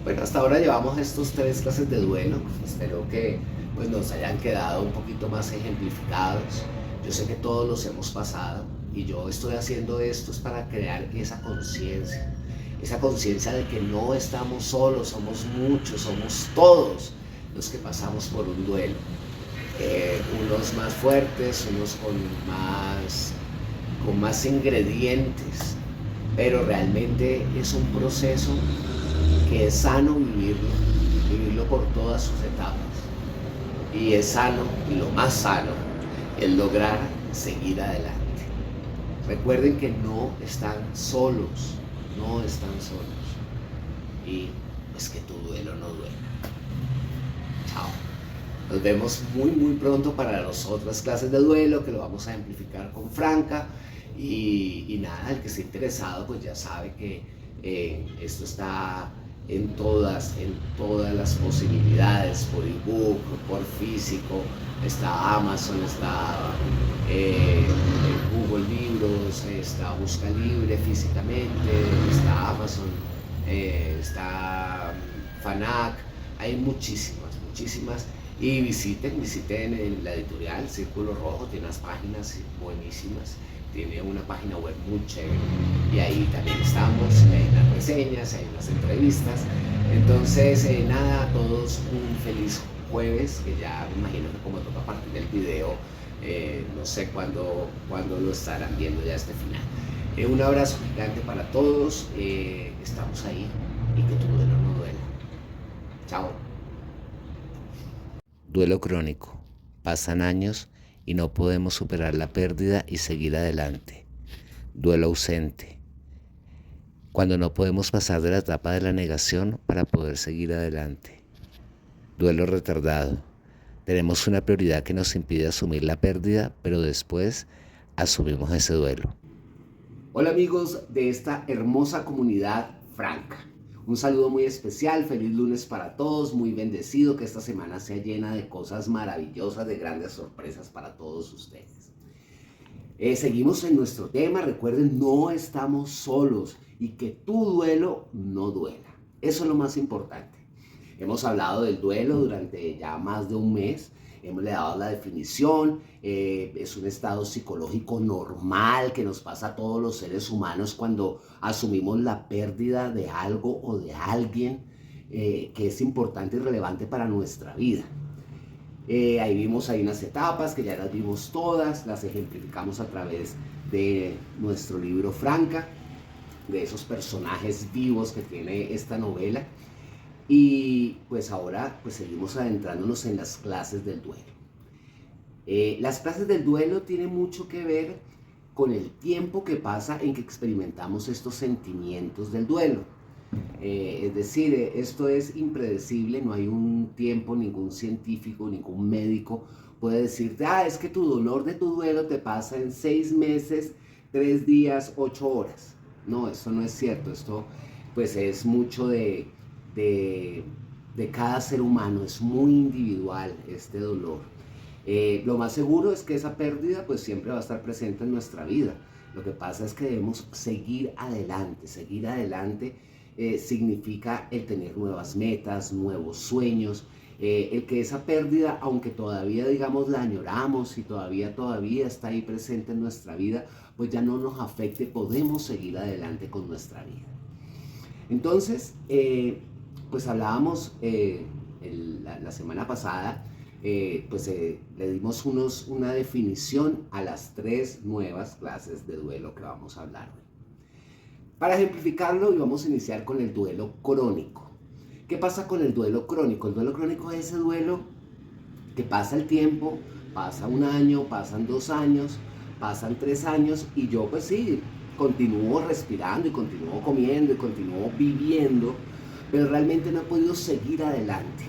[SPEAKER 1] Bueno, hasta ahora llevamos estos 3 clases de duelo. Espero que pues nos hayan quedado un poquito más ejemplificados. Yo sé que todos los hemos pasado, y yo estoy haciendo esto para crear esa conciencia de que no estamos solos, somos muchos, somos todos. los que pasamos por un duelo. Unos más fuertes, unos con más ingredientes, pero realmente es un proceso que es sano vivirlo por todas sus etapas. Y es sano, y lo más sano, es lograr seguir adelante. Recuerden que no están solos, no están solos. Y pues que tu duelo no duela. Chao. Nos vemos muy pronto para las otras clases de duelo que lo vamos a amplificar con Franca. Y nada, el que esté interesado pues ya sabe que esto está en todas las posibilidades, por ebook, por físico, está Amazon, está Google Libros, está Busca Libre físicamente, está Amazon, está Fanac, hay muchísimas. Y visiten en la editorial Círculo Rojo, tiene unas páginas buenísimas, tiene una página web muy chévere y ahí también estamos, hay unas reseñas, hay unas entrevistas. Entonces, nada, a todos un feliz jueves, que ya me imagino que como toca partir del video, no sé cuándo lo estarán viendo ya este final. Un abrazo gigante para todos, estamos ahí y que tu duelo no duela. Chao. Duelo crónico. Pasan años y no podemos superar la pérdida y seguir adelante. Duelo ausente. Cuando no podemos pasar de la etapa de la negación para poder seguir adelante. Duelo retardado. Tenemos una prioridad que nos impide asumir la pérdida, pero después asumimos ese duelo. Hola amigos de esta hermosa comunidad Franca. Un saludo muy especial, feliz lunes para todos, muy bendecido, que esta semana sea llena de cosas maravillosas, de grandes sorpresas para todos ustedes. Seguimos en nuestro tema, recuerden, no estamos solos y que tu duelo no duela. Eso es lo más importante. Hemos hablado del duelo durante ya más de un mes. Hemos le dado la definición, es un estado psicológico normal que nos pasa a todos los seres humanos cuando asumimos la pérdida de algo o de alguien que es importante y relevante para nuestra vida. Ahí vimos, hay unas etapas que ya las vimos todas, las ejemplificamos a través de nuestro libro Franca, de esos personajes vivos que tiene esta novela. Y pues ahora pues seguimos adentrándonos en las clases del duelo. Las clases del duelo tienen mucho que ver con el tiempo que pasa en que experimentamos estos sentimientos del duelo. Es decir, esto es impredecible, no hay un tiempo, ningún científico, ningún médico puede decirte, es que tu dolor de tu duelo te pasa en 6 meses, 3 días, 8 horas. No, esto no es cierto, esto pues es mucho de cada ser humano, es muy individual este dolor. Lo más seguro es que esa pérdida pues siempre va a estar presente en nuestra vida. Lo que pasa es que debemos seguir adelante. Seguir adelante significa el tener nuevas metas, nuevos sueños, el que esa pérdida, aunque todavía digamos la añoramos y todavía está ahí presente en nuestra vida, pues ya no nos afecte, podemos seguir adelante con nuestra vida. Entonces, pues hablábamos la semana pasada, le dimos una definición a las 3 nuevas clases de duelo que vamos a hablar hoy. Para ejemplificarlo, vamos a iniciar con el duelo crónico. ¿Qué pasa con el duelo crónico? El duelo crónico es ese duelo que pasa el tiempo, pasa 1 año, pasan 2 años, pasan 3 años y yo pues sí, continúo respirando y continúo comiendo y continúo viviendo, pero realmente no he podido seguir adelante.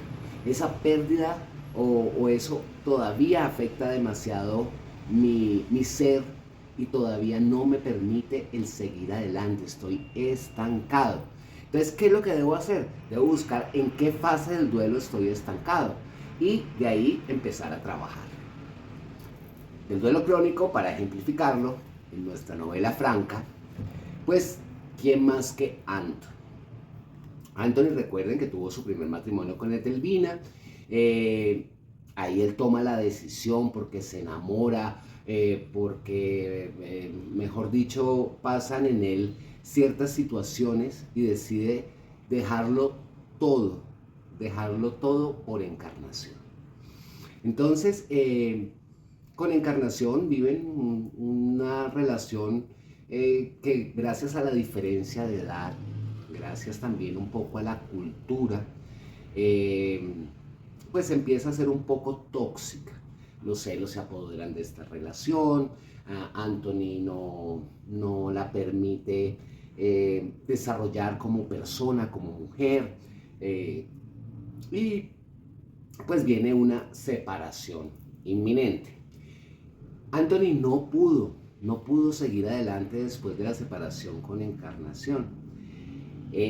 [SPEAKER 1] Esa pérdida o eso todavía afecta demasiado mi ser y todavía no me permite el seguir adelante, estoy estancado. Entonces, ¿qué es lo que debo hacer? Debo buscar en qué fase del duelo estoy estancado y de ahí empezar a trabajar. El duelo crónico, para ejemplificarlo, en nuestra novela Franca, pues, ¿quién más que Anthony? Anthony, recuerden que tuvo su primer matrimonio con Etelvina. Ahí él toma la decisión porque se enamora, porque, mejor dicho, pasan en él ciertas situaciones y decide dejarlo todo dejarlo todo por Encarnación. Entonces, con Encarnación viven una relación que gracias a la diferencia de edad, gracias también un poco a la cultura, eh, pues empieza a ser un poco tóxica. Los celos se apoderan de esta relación, Anthony no la permite desarrollar como persona, como mujer, y pues viene una separación inminente. Anthony no pudo seguir adelante después de la separación con Encarnación.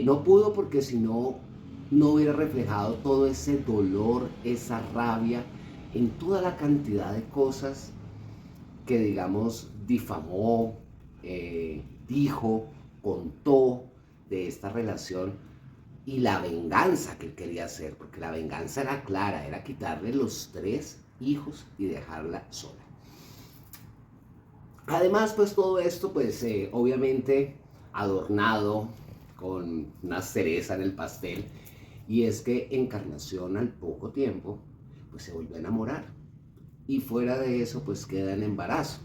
[SPEAKER 1] No pudo porque si no, no hubiera reflejado todo ese dolor, esa rabia, en toda la cantidad de cosas que, digamos, difamó, dijo, contó de esta relación y la venganza que él quería hacer, porque la venganza era clara, era quitarle los 3 hijos y dejarla sola. Además, pues todo esto, pues obviamente adornado con una cereza en el pastel, y es que Encarnación al poco tiempo, pues se volvió a enamorar, y fuera de eso, pues queda en embarazo.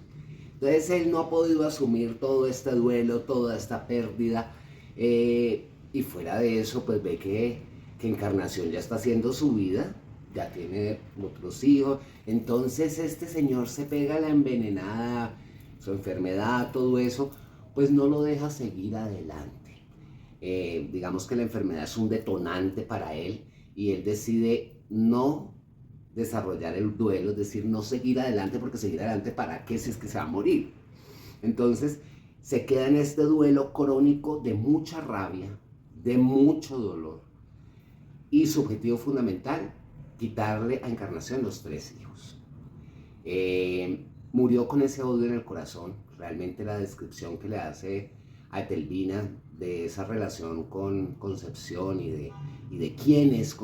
[SPEAKER 1] Entonces él no ha podido asumir todo este duelo, toda esta pérdida, y fuera de eso, pues ve que Encarnación ya está haciendo su vida, ya tiene otros hijos, entonces este señor se pega la envenenada, su enfermedad, todo eso, pues no lo deja seguir adelante. Digamos que la enfermedad es un detonante para él y él decide no desarrollar el duelo, es decir, no seguir adelante, porque seguir adelante ¿para qué si es que se va a morir? Entonces se queda en este duelo crónico de mucha rabia, de mucho dolor, y su objetivo fundamental, quitarle a Encarnación los 3 hijos. Murió con ese odio en el corazón. Realmente la descripción que le hace a Etelvina de esa relación con Concepción y de quién es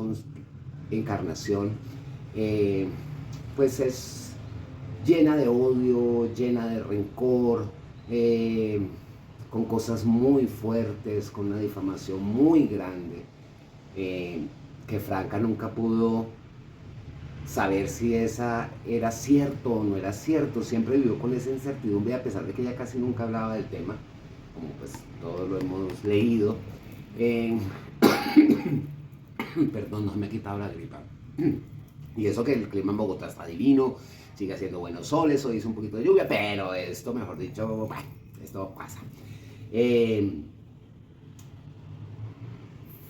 [SPEAKER 1] Encarnación, pues es llena de odio, llena de rencor, con cosas muy fuertes, con una difamación muy grande, que Franca nunca pudo saber si esa era cierto o no era cierto. Siempre vivió con esa incertidumbre, a pesar de que ella casi nunca hablaba del tema, como pues todos lo hemos leído. Perdón, no me he quitado la gripa. Y eso que el clima en Bogotá está divino, sigue haciendo buenos soles, hoy hizo un poquito de lluvia, pero esto, mejor dicho, bueno, esto pasa.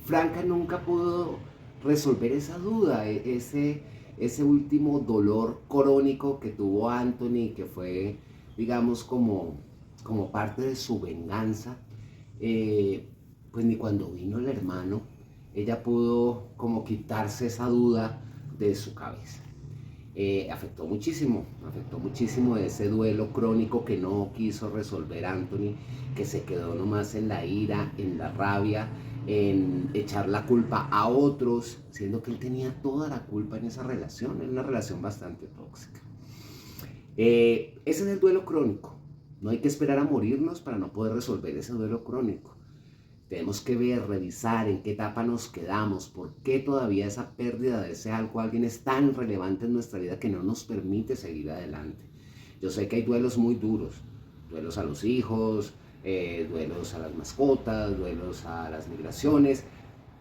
[SPEAKER 1] Franca nunca pudo resolver esa duda, ese último dolor crónico que tuvo Anthony, que fue, digamos, como parte de su venganza. Pues ni cuando vino el hermano, ella pudo como quitarse esa duda de su cabeza. Afectó muchísimo ese duelo crónico que no quiso resolver Anthony, que se quedó nomás en la ira, en la rabia, en echar la culpa a otros, siendo que él tenía toda la culpa en esa relación, era una relación bastante tóxica. Ese es el duelo crónico. No hay que esperar a morirnos para no poder resolver ese duelo crónico. Tenemos que ver, revisar en qué etapa nos quedamos, por qué todavía esa pérdida de ese algo, alguien es tan relevante en nuestra vida que no nos permite seguir adelante. Yo sé que hay duelos muy duros, duelos a los hijos, duelos a las mascotas, duelos a las migraciones,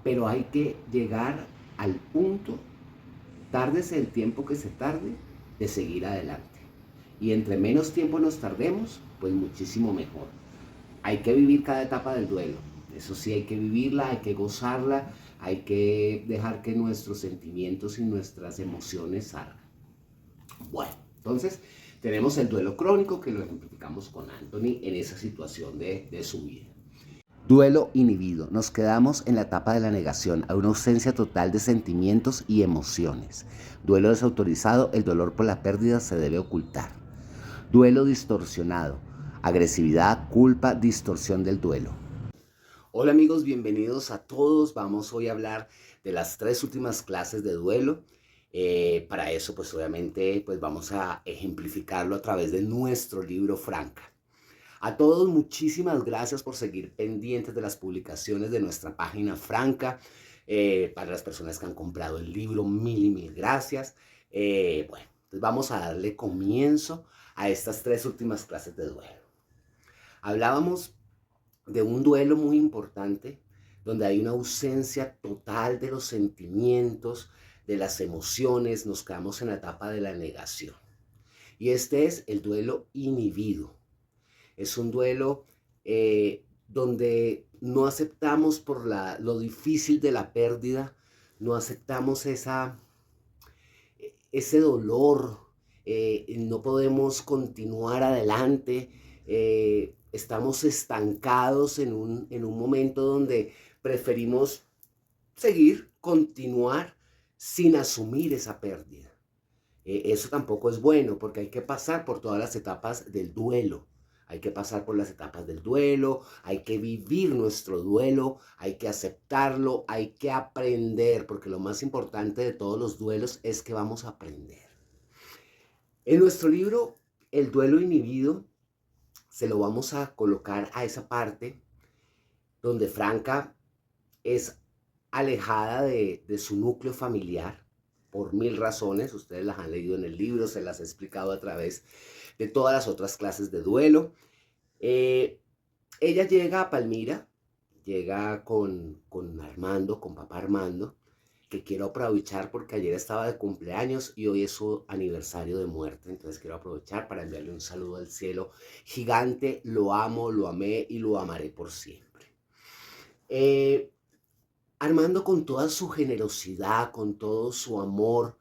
[SPEAKER 1] pero hay que llegar al punto, tárdese el tiempo que se tarde, de seguir adelante. Y entre menos tiempo nos tardemos, pues muchísimo mejor. Hay que vivir cada etapa del duelo. Eso sí, hay que vivirla, hay que gozarla, hay que dejar que nuestros sentimientos y nuestras emociones salgan. Bueno, entonces tenemos el duelo crónico, que lo ejemplificamos con Anthony en esa situación de su vida. Duelo inhibido. Nos quedamos en la etapa de la negación, a una ausencia total de sentimientos y emociones. Duelo desautorizado. El dolor por la pérdida se debe ocultar. Duelo distorsionado. Agresividad, culpa, distorsión del duelo. Hola amigos, bienvenidos a todos. Vamos hoy a hablar de las 3 últimas clases de duelo. Para eso, pues obviamente, pues vamos a ejemplificarlo a través de nuestro libro Franca. A todos, muchísimas gracias por seguir pendientes de las publicaciones de nuestra página Franca. Para las personas que han comprado el libro, mil y mil gracias. Bueno, entonces vamos a darle comienzo a estas tres últimas clases de duelo. Hablábamos de un duelo muy importante, donde hay una ausencia total de los sentimientos, de las emociones, nos quedamos en la etapa de la negación. Y este es el duelo inhibido. Es un duelo donde no aceptamos por lo difícil de la pérdida, no aceptamos ese dolor, no podemos continuar adelante, estamos estancados en un momento donde preferimos continuar sin asumir esa pérdida. Eso tampoco es bueno porque hay que pasar por todas las etapas del duelo. Hay que pasar por las etapas del duelo, hay que vivir nuestro duelo, hay que aceptarlo, hay que aprender, porque lo más importante de todos los duelos es que vamos a aprender. En nuestro libro, El duelo inhibido, se lo vamos a colocar a esa parte donde Franca es alejada de su núcleo familiar por mil razones. Ustedes las han leído en el libro, se las he explicado a través de todas las otras clases de duelo. Ella llega a Palmira, llega con Armando, con papá Armando, que quiero aprovechar porque ayer estaba de cumpleaños y hoy es su aniversario de muerte. Entonces quiero aprovechar para enviarle un saludo al cielo gigante. Lo amo, lo amé y lo amaré por siempre. Armando, con toda su generosidad, con todo su amor,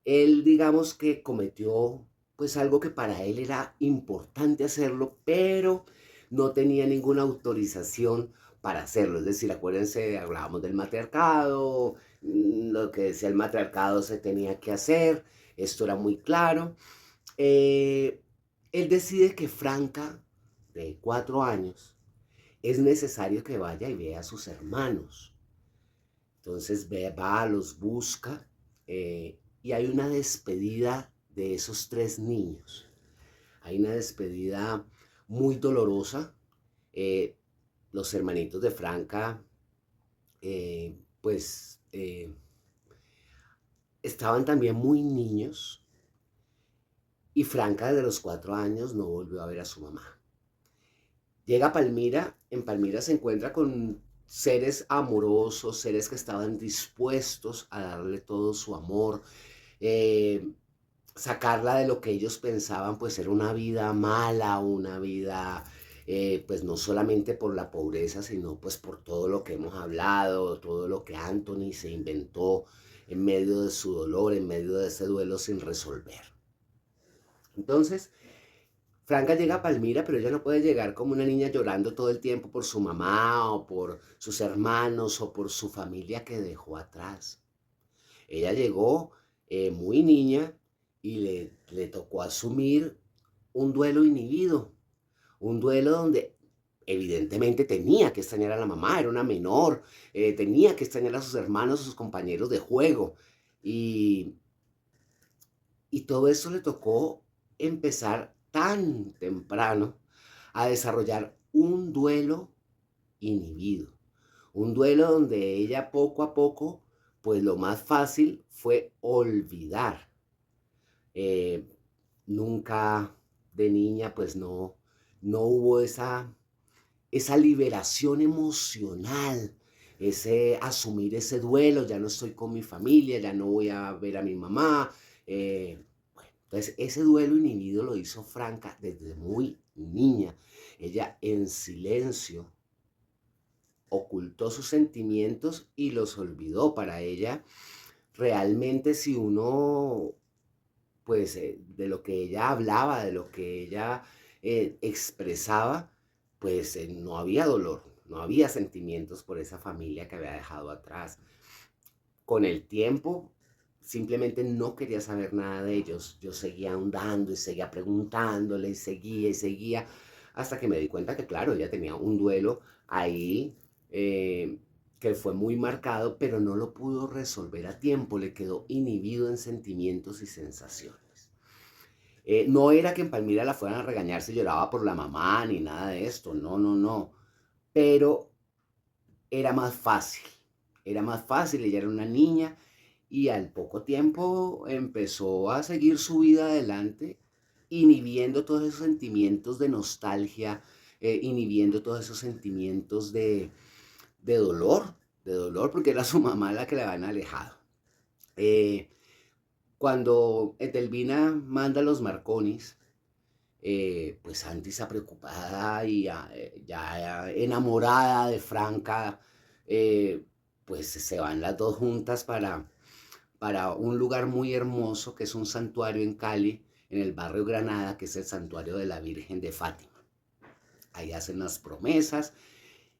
[SPEAKER 1] él digamos que cometió pues algo que para él era importante hacerlo, pero no tenía ninguna autorización para hacerlo. Es decir, acuérdense, hablábamos del matriarcado, lo que decía el matriarcado se tenía que hacer, esto era muy claro. Él decide que Franca, de 4 años, es necesario que vaya y vea a sus hermanos. Entonces va, los busca, y hay una despedida de esos 3 niños. Hay una despedida muy dolorosa. Los hermanitos de Franca, pues, estaban también muy niños y Franca desde los 4 años no volvió a ver a su mamá. Llega a Palmira, en Palmira se encuentra con seres amorosos, seres que estaban dispuestos a darle todo su amor, eh, sacarla de lo que ellos pensaban pues era una vida mala, una vida pues no solamente por la pobreza, sino pues por todo lo que hemos hablado, todo lo que Anthony se inventó en medio de su dolor, en medio de ese duelo sin resolver. Entonces, Franca llega a Palmira, pero ella no puede llegar como una niña llorando todo el tiempo por su mamá o por sus hermanos o por su familia que dejó atrás. Ella llegó muy niña y le tocó asumir un duelo inhibido, un duelo donde evidentemente tenía que extrañar a la mamá, era una menor, tenía que extrañar a sus hermanos, a sus compañeros de juego. Y, y todo eso le tocó empezar tan temprano a desarrollar un duelo inhibido. Un duelo donde ella poco a poco, pues lo más fácil fue olvidar. Eh, Nunca de niña, pues no hubo esa liberación emocional, ese asumir ese duelo, ya no estoy con mi familia, ya no voy a ver a mi mamá. Bueno, entonces ese duelo inhibido lo hizo Franca desde muy niña. Ella en silencio ocultó sus sentimientos y los olvidó. Para ella, realmente si uno, pues de lo que ella hablaba, de lo que ella expresaba, pues no había dolor, no había sentimientos por esa familia que había dejado atrás. Con el tiempo, simplemente no quería saber nada de ellos. Yo seguía ahondando y seguía preguntándole y seguía, hasta que me di cuenta que, claro, ella tenía un duelo ahí que fue muy marcado, pero no lo pudo resolver a tiempo, le quedó inhibido en sentimientos y sensaciones. No era que en Palmira la fueran a regañar si lloraba por la mamá ni nada de esto, no, no, no, pero era más fácil
[SPEAKER 2] era más fácil, ella era una niña y al poco tiempo empezó a seguir su vida adelante, inhibiendo todos esos sentimientos de nostalgia, inhibiendo todos esos sentimientos de dolor, de dolor, porque era su mamá la que la habían alejado. Eh, Cuando Etelvina manda a los Marconis, pues Santi está preocupada y ya enamorada de Franca, eh, pues se van las dos juntas para un lugar muy hermoso que es un santuario en Cali, en el barrio Granada, que es el santuario de la Virgen de Fátima. Ahí hacen las promesas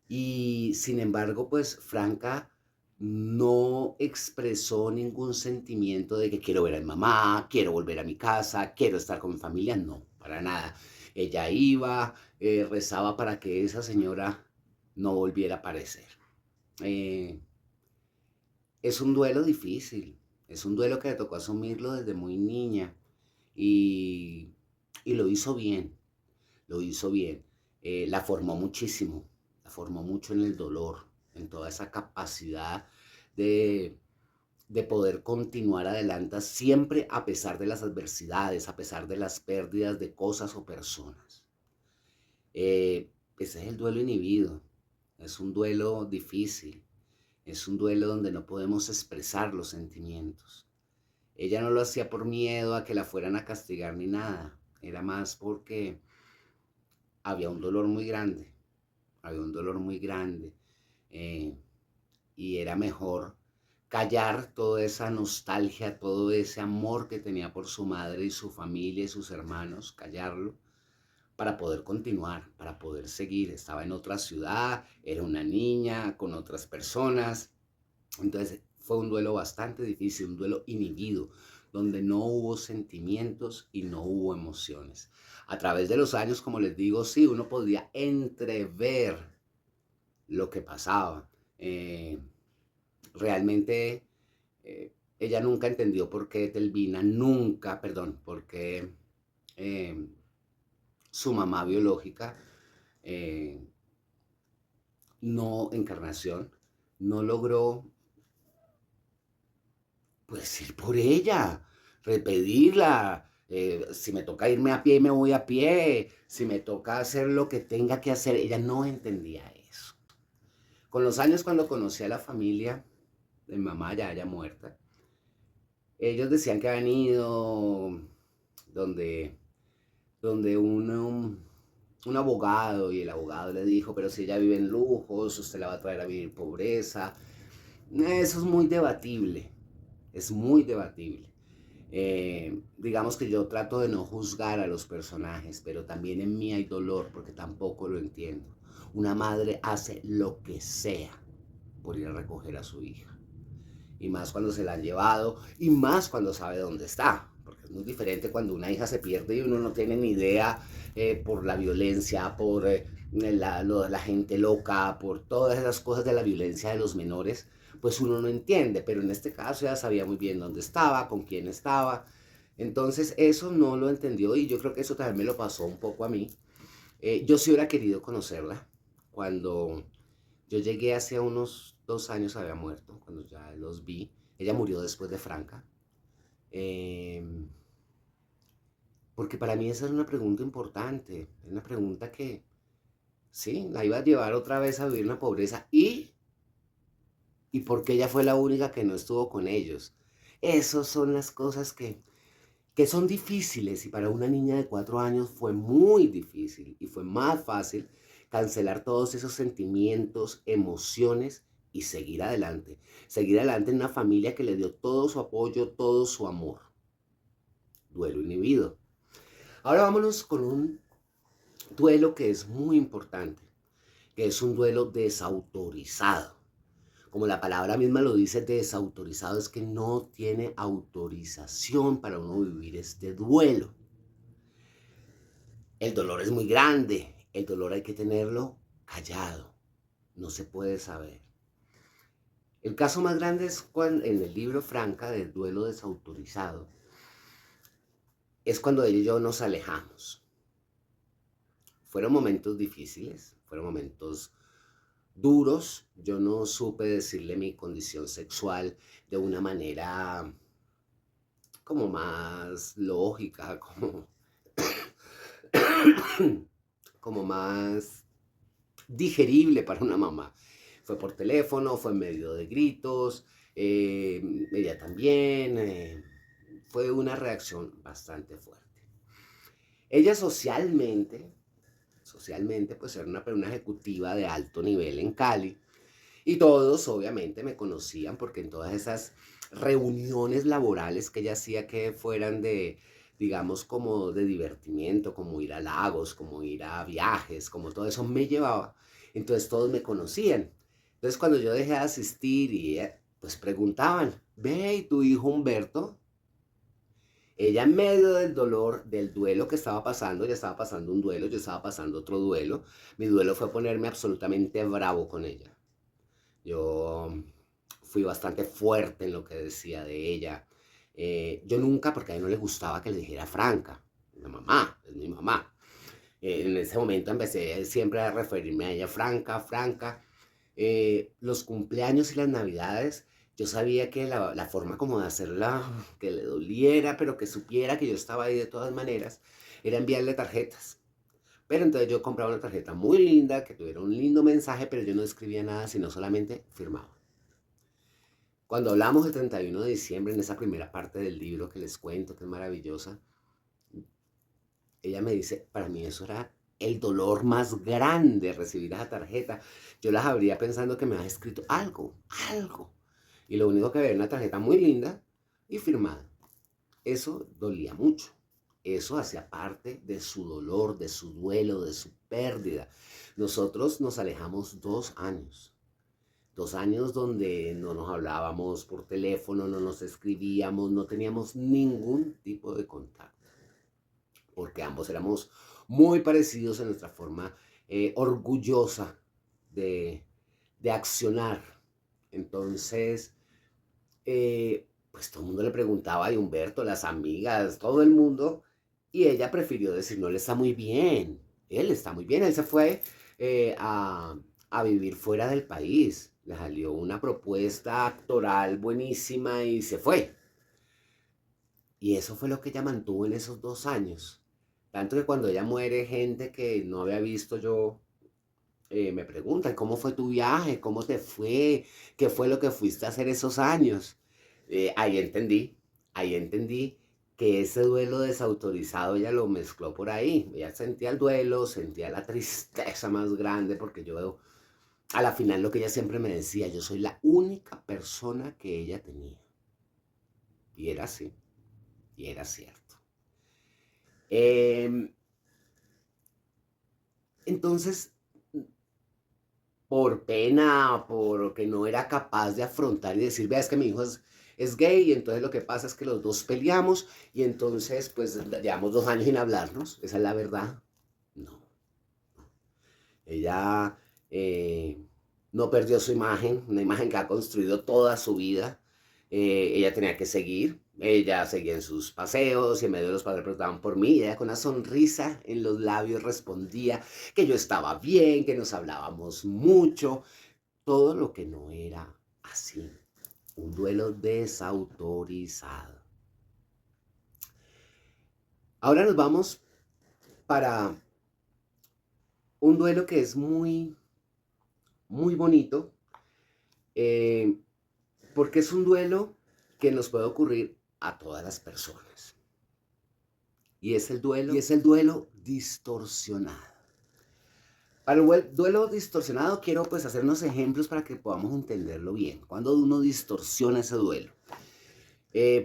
[SPEAKER 2] y sin embargo, pues Franca no expresó ningún sentimiento de que quiero ver a mi mamá, quiero volver a mi casa, quiero estar con mi familia, no, para nada. Ella iba, rezaba para que esa señora no volviera a aparecer. Eh, es un duelo difícil, es un duelo que le tocó asumirlo desde muy niña y, y lo hizo bien, lo hizo bien. La formó muchísimo, la formó mucho en el dolor, en toda esa capacidad de, de poder continuar adelante siempre a pesar de las adversidades, a pesar de las pérdidas de cosas o personas. Ese es el duelo inhibido, es un duelo difícil, es un duelo donde no podemos expresar los sentimientos. Ella no lo hacía por miedo a que la fueran a castigar ni nada, era más porque había un dolor muy grande, había un dolor muy grande eh, y era mejor callar toda esa nostalgia, todo ese amor que tenía por su madre y su familia y sus hermanos, callarlo para poder continuar, para poder seguir. Estaba en otra ciudad, era una niña con otras personas, entonces fue un duelo bastante difícil, un duelo inhibido, donde no hubo sentimientos y no hubo emociones. A través de los años, como les digo, sí, uno podía entrever lo que pasaba. Realmente ella nunca entendió por qué Telvina, nunca, perdón, por qué eh, su mamá biológica, eh, no Encarnación, no logró pues ir por ella, repetirla. Si me toca irme a pie, me voy a pie. Si me toca hacer lo que tenga que hacer, ella no entendía eso. Con los años, cuando conocí a la familia de mi mamá ya muerta, ellos decían que habían ido donde, donde un abogado y el abogado le dijo, pero si ella vive en lujos, usted la va a traer a vivir pobreza. Eso es muy debatible, es muy debatible. Digamos que yo trato de no juzgar a los personajes, pero también en mí hay dolor porque tampoco lo entiendo. Una madre hace lo que sea por ir a recoger a su hija. Y más cuando se la han llevado, y más cuando sabe dónde está. Porque es muy diferente cuando una hija se pierde y uno no tiene ni idea por la violencia, por la gente loca, por todas esas cosas de la violencia de los menores, pues uno no entiende. Pero en este caso ya sabía muy bien dónde estaba, con quién estaba. Entonces eso no lo entendió y yo creo que eso también me lo pasó un poco a mí. Yo sí hubiera querido conocerla cuando yo llegué hace unos 2 años, había muerto, cuando ya los vi. Ella murió después de Franca. Eh, Porque para mí esa es una pregunta importante. Es una pregunta que, sí, la iba a llevar otra vez a vivir en la pobreza. ¿Y por qué ella fue la única que no estuvo con ellos? Esas son las cosas que son difíciles y para una niña de 4 años fue muy difícil y fue más fácil cancelar todos esos sentimientos, emociones y seguir adelante en una familia que le dio todo su apoyo, todo su amor. Duelo inhibido. Ahora vámonos con un duelo que es muy importante, que es un duelo desautorizado. Como la palabra misma lo dice, desautorizado es que no tiene autorización para uno vivir este duelo. El dolor es muy grande, el dolor hay que tenerlo callado, no se puede saber. El caso más grande es cuando, en el libro Franca del duelo desautorizado, es cuando ella y yo nos alejamos. Fueron momentos difíciles, fueron momentos duros. Yo no supe decirle mi condición sexual de una manera como más lógica, como más digerible para una mamá. Fue por teléfono, fue en medio de gritos, ella también. Fue una reacción bastante fuerte. Ella socialmente, pues era una ejecutiva de alto nivel en Cali. Y todos, obviamente, me conocían porque en todas esas reuniones laborales que ella hacía que fueran de, digamos, como de divertimiento, como ir a lagos, como ir a viajes, como todo eso me llevaba. Entonces todos me conocían. Entonces cuando yo dejé de asistir y pues preguntaban, ve, ¿y tu hijo Humberto? Ella en medio del dolor, del duelo que estaba pasando, ella estaba pasando un duelo, yo estaba pasando otro duelo. Mi duelo fue ponerme absolutamente bravo con ella. Yo fui bastante fuerte en lo que decía de ella. Yo nunca, porque a ella no le gustaba que le dijera Franca. La mamá, es mi mamá. En ese momento empecé siempre a referirme a ella Franca, Franca. Los cumpleaños y las navidades, yo sabía que la forma como de hacerla, que le doliera, pero que supiera que yo estaba ahí de todas maneras, era enviarle tarjetas. Pero entonces yo compraba una tarjeta muy linda, que tuviera un lindo mensaje, pero yo no escribía nada, sino solamente firmaba. Cuando hablamos del 31 de diciembre, en esa primera parte del libro que les cuento, que es maravillosa, ella me dice, para mí eso era el dolor más grande, recibir esa tarjeta. Yo las abría pensando que me había escrito algo, algo. Y lo único que había era una tarjeta muy linda y firmada. Eso dolía mucho. Eso hacía parte de su dolor, de su duelo, de su pérdida. Nosotros nos alejamos 2 años. 2 años donde no nos hablábamos por teléfono, no nos escribíamos, no teníamos ningún tipo de contacto, porque ambos éramos muy parecidos en nuestra forma orgullosa de, de accionar. Entonces, pues todo el mundo le preguntaba a Humberto, las amigas, todo el mundo, y ella prefirió decir, no, él está muy bien, él está muy bien, él se fue eh, a, a vivir fuera del país, le salió una propuesta actoral buenísima y se fue. Y eso fue lo que ella mantuvo en esos 2 años. Tanto que cuando ella muere, gente que no había visto yo me preguntan, ¿cómo fue tu viaje? ¿Cómo te fue? ¿Qué fue lo que fuiste a hacer esos años? Ahí entendí, ahí entendí que ese duelo desautorizado ella lo mezcló por ahí. Ella sentía el duelo, sentía la tristeza más grande, porque yo, a la final, lo que ella siempre me decía, yo soy la única persona que ella tenía. Y era así, y era cierto. Em, entonces, por pena, porque no era capaz de afrontar y decir, vea, es que mi hijo es gay, y entonces lo que pasa es que los dos peleamos, y entonces pues llevamos 2 años sin hablarnos, esa es la verdad. No, ella no perdió su imagen, una imagen que ha construido toda su vida. Ella tenía que seguir, ella seguía en sus paseos y en medio de los padres preguntaban por mí, y ella con una sonrisa en los labios respondía que yo estaba bien, que nos hablábamos mucho, todo lo que no era así. Un duelo desautorizado. Ahora nos vamos para un duelo que es muy, muy bonito, eh, porque es un duelo que nos puede ocurrir a todas las personas. Y es el duelo distorsionado. Para el duelo distorsionado quiero pues hacer unos ejemplos para que podamos entenderlo bien. Cuando uno distorsiona ese duelo.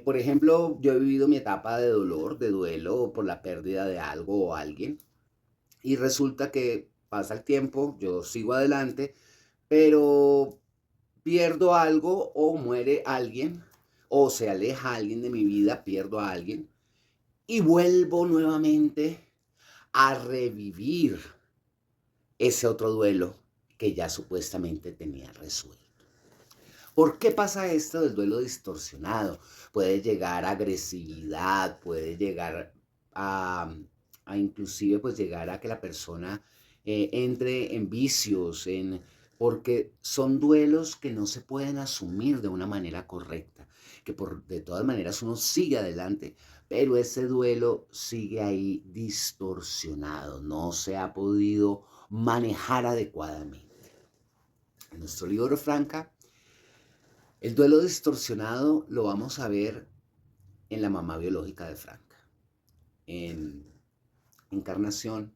[SPEAKER 2] Por ejemplo, yo he vivido mi etapa de dolor, de duelo por la pérdida de algo o alguien, y resulta que pasa el tiempo, yo sigo adelante, pero pierdo algo o muere alguien o se aleja alguien de mi vida, pierdo a alguien y vuelvo nuevamente a revivir ese otro duelo que ya supuestamente tenía resuelto. ¿Por qué pasa esto del duelo distorsionado? Puede llegar a agresividad, puede llegar a, a inclusive pues llegar a que la persona entre en vicios, en porque son duelos que no se pueden asumir de una manera correcta, que de todas maneras uno sigue adelante, pero ese duelo sigue ahí distorsionado, no se ha podido manejar adecuadamente. En nuestro libro Franca, el duelo distorsionado lo vamos a ver en la mamá biológica de Franca. En Encarnación,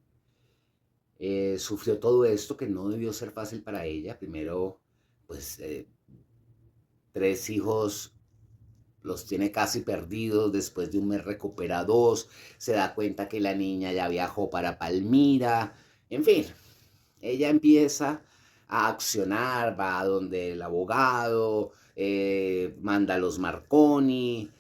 [SPEAKER 2] sufrió todo esto que no debió ser fácil para ella. Primero, pues, 3 hijos los tiene casi perdidos, después de un mes recupera 2, se da cuenta que la niña ya viajó para Palmira, en fin, ella empieza a accionar, va a donde el abogado, manda a los Marconi.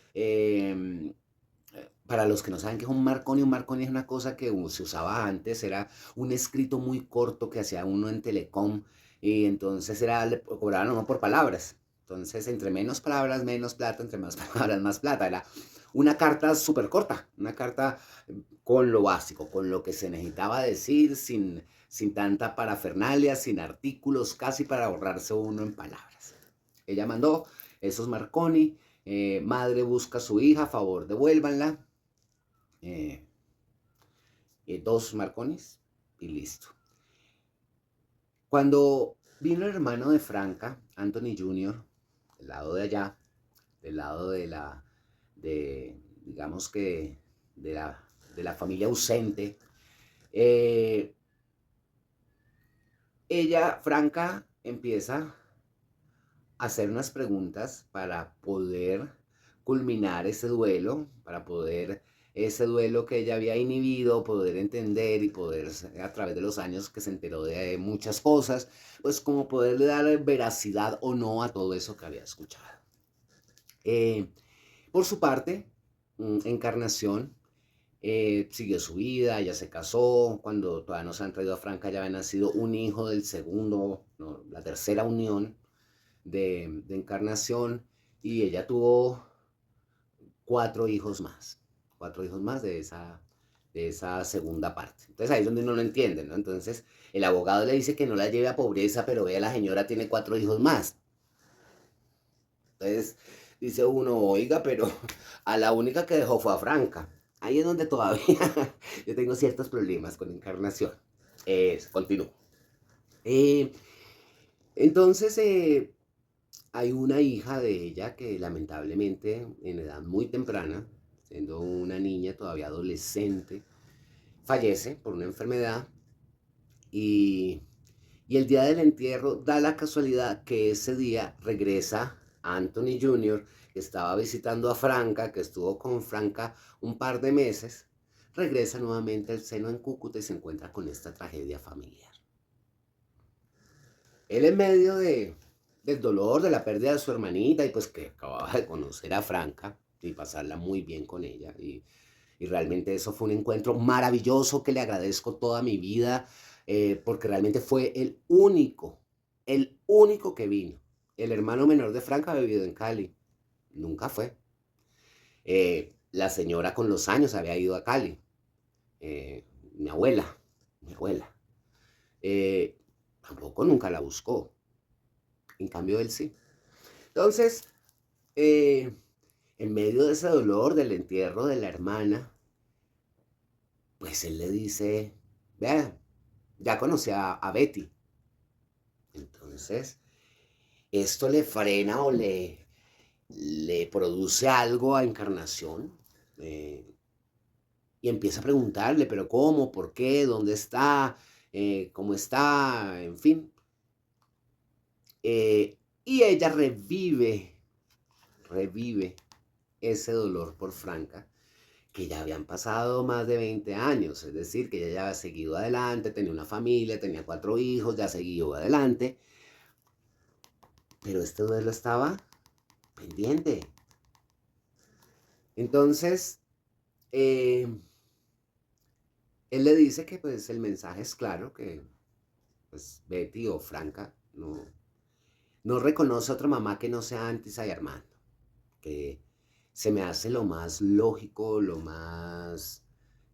[SPEAKER 2] Para los que no saben qué es un Marconi es una cosa que se usaba antes, era un escrito muy corto que hacía uno en Telecom, y entonces le cobraban uno por palabras. Entonces, entre menos palabras, menos plata, entre más palabras, más plata. Era una carta súper corta, una carta con lo básico, con lo que se necesitaba decir, sin tanta parafernalia, sin artículos, casi para ahorrarse uno en palabras. Ella mandó esos Marconi, madre busca a su hija, a favor, devuélvanla. 2 Marconis y listo. Cuando vino el hermano de Franca, Anthony Jr., del lado de allá, del lado digamos que, de la familia ausente, eh, Franca, empieza a hacer unas preguntas para poder culminar ese duelo, para poder ese duelo que ella había inhibido, poder entender y poder, a través de los años que se enteró de muchas cosas, pues como poderle dar veracidad o no a todo eso que había escuchado. Eh, por su parte, Encarnación siguió su vida, ella se casó, cuando todavía nos han traído a Franca ya había nacido un hijo del segundo, no, la tercera unión de Encarnación, y ella tuvo 4 hijos más de esa segunda parte. Entonces ahí es donde uno no entiende, ¿no? Entonces el abogado le dice que no la lleve a pobreza, pero vea, la señora tiene 4 hijos más. Entonces dice uno, oiga, pero a la única que dejó fue a Franca. Ahí es donde todavía yo tengo ciertos problemas con Encarnación. Continúo. Eh, entonces, hay una hija de ella que lamentablemente en edad muy temprana, siendo una niña todavía adolescente, fallece por una enfermedad, y, y el día del entierro da la casualidad que ese día regresa Anthony Jr., que estaba visitando a Franca, que estuvo con Franca un par de meses, regresa nuevamente al seno en Cúcuta y se encuentra con esta tragedia familiar. Él en medio del dolor, de la pérdida de su hermanita, y pues que acababa de conocer a Franca y pasarla muy bien con ella. Y realmente eso fue un encuentro maravilloso que le agradezco toda mi vida, porque realmente fue el único que vino. El hermano menor de Franca había vivido en Cali, nunca fue. La señora con los años había ido a Cali, mi abuela. Tampoco nunca la buscó. En cambio, él sí. Entonces, eh, en medio de ese dolor del entierro de la hermana, pues él le dice, vea, ya conocí a Betty. Entonces, esto le frena o le produce algo a Encarnación, y empieza a preguntarle, pero ¿cómo? ¿Por qué? ¿Dónde está? ¿Cómo está? En fin. Y ella revive ese dolor por Franca, que ya habían pasado más de 20 años, es decir, que ella ya había seguido adelante, tenía una familia, tenía 4 hijos, ya siguió adelante, pero este duelo estaba pendiente. Entonces, eh, él le dice que pues el mensaje es claro, que pues Betty o Franca no reconoce a otra mamá que no sea Antisa y Armando, que se me hace lo más lógico, lo más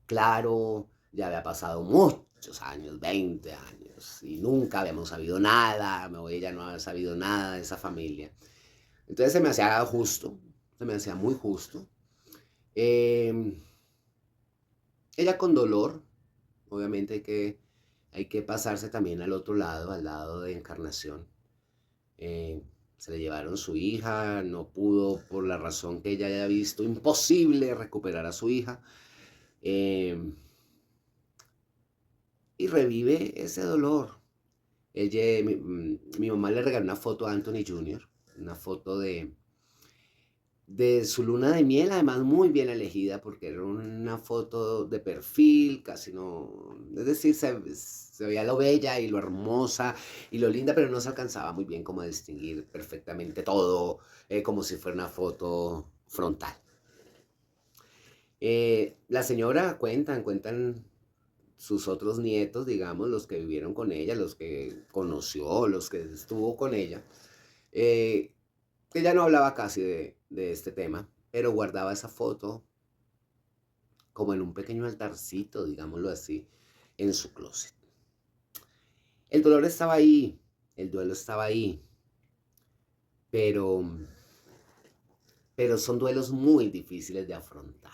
[SPEAKER 2] claro. Ya había pasado muchos años, 20 años, y nunca habíamos sabido nada, o ella no había sabido nada de esa familia. Entonces se me hacía justo, se me hacía muy justo. Eh, Ella con dolor, obviamente hay que pasarse también al otro lado, al lado de Encarnación. Se le llevaron su hija, no pudo por la razón que ella haya visto, imposible recuperar a su hija. Eh, y revive ese dolor. Mi mamá le regaló una foto a Anthony Jr., una foto de su luna de miel, además muy bien elegida porque era una foto de perfil, casi no, es decir, se veía lo bella y lo hermosa y lo linda, pero no se alcanzaba muy bien como a distinguir perfectamente todo, como si fuera una foto frontal. La señora cuentan sus otros nietos, digamos, los que vivieron con ella, los que conoció, los que estuvo con ella, eh, que ya no hablaba casi de este tema, pero guardaba esa foto como en un pequeño altarcito, digámoslo así, en su closet. El dolor estaba ahí, el duelo estaba ahí, pero, pero son duelos muy difíciles de afrontar.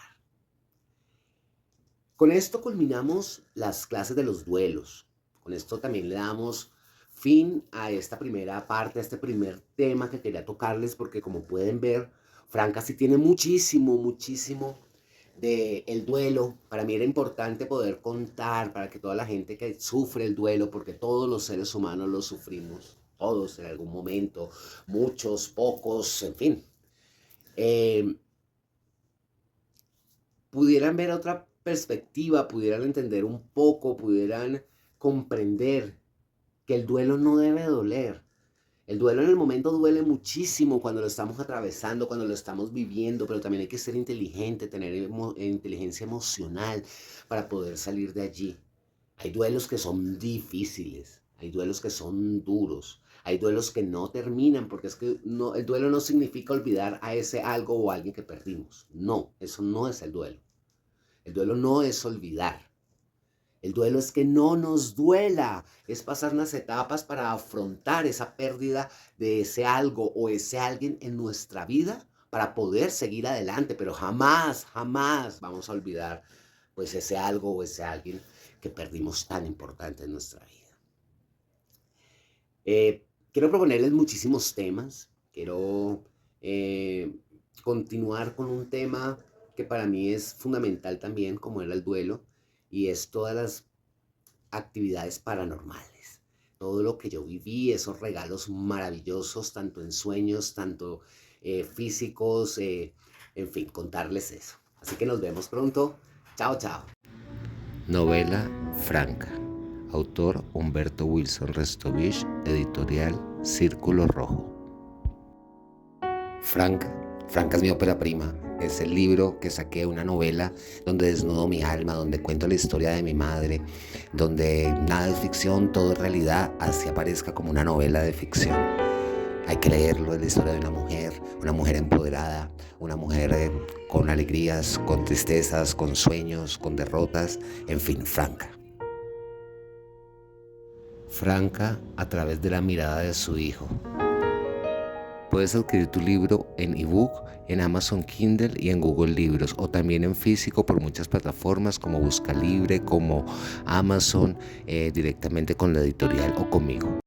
[SPEAKER 2] Con esto culminamos las clases de los duelos. Con esto también le damos fin a esta primera parte, a este primer tema que quería tocarles, porque como pueden ver, Franca sí tiene muchísimo de el duelo. Para mí era importante poder contar para que toda la gente que sufre el duelo, porque todos los seres humanos lo sufrimos, todos en algún momento, muchos, pocos, en fin, eh, pudieran ver otra perspectiva, pudieran entender un poco, pudieran comprender que el duelo no debe doler. El duelo en el momento duele muchísimo cuando lo estamos atravesando, cuando lo estamos viviendo, pero también hay que ser inteligente, tener inteligencia emocional para poder salir de allí. Hay duelos que son difíciles, hay duelos que son duros, hay duelos que no terminan, porque es que no, el duelo no significa olvidar a ese algo o alguien que perdimos. No, eso no es el duelo. El duelo no es olvidar. El duelo es que no nos duela, es pasar unas etapas para afrontar esa pérdida de ese algo o ese alguien en nuestra vida para poder seguir adelante, pero jamás vamos a olvidar pues ese algo o ese alguien que perdimos tan importante en nuestra vida. Quiero proponerles muchísimos temas, quiero continuar con un tema que para mí es fundamental también, como era el duelo, y es todas las actividades paranormales. Todo lo que yo viví, esos regalos maravillosos, tanto en sueños, tanto físicos, en fin, contarles eso. Así que nos vemos pronto. Chao, chao.
[SPEAKER 1] Novela Franca. Autor Humberto Wilson Restovich. Editorial Círculo Rojo. Franca es mi ópera prima. Es el libro que saqué, una novela donde desnudo mi alma, donde cuento la historia de mi madre, donde nada es ficción, todo es realidad, así aparezca como una novela de ficción. Hay que leerlo, es la historia de una mujer empoderada, una mujer con alegrías, con tristezas, con sueños, con derrotas, en fin, Franca. Franca a través de la mirada de su hijo. Puedes adquirir tu libro en ebook, en Amazon Kindle y en Google Libros, o también en físico por muchas plataformas como Buscalibre, como Amazon, directamente con la editorial o conmigo.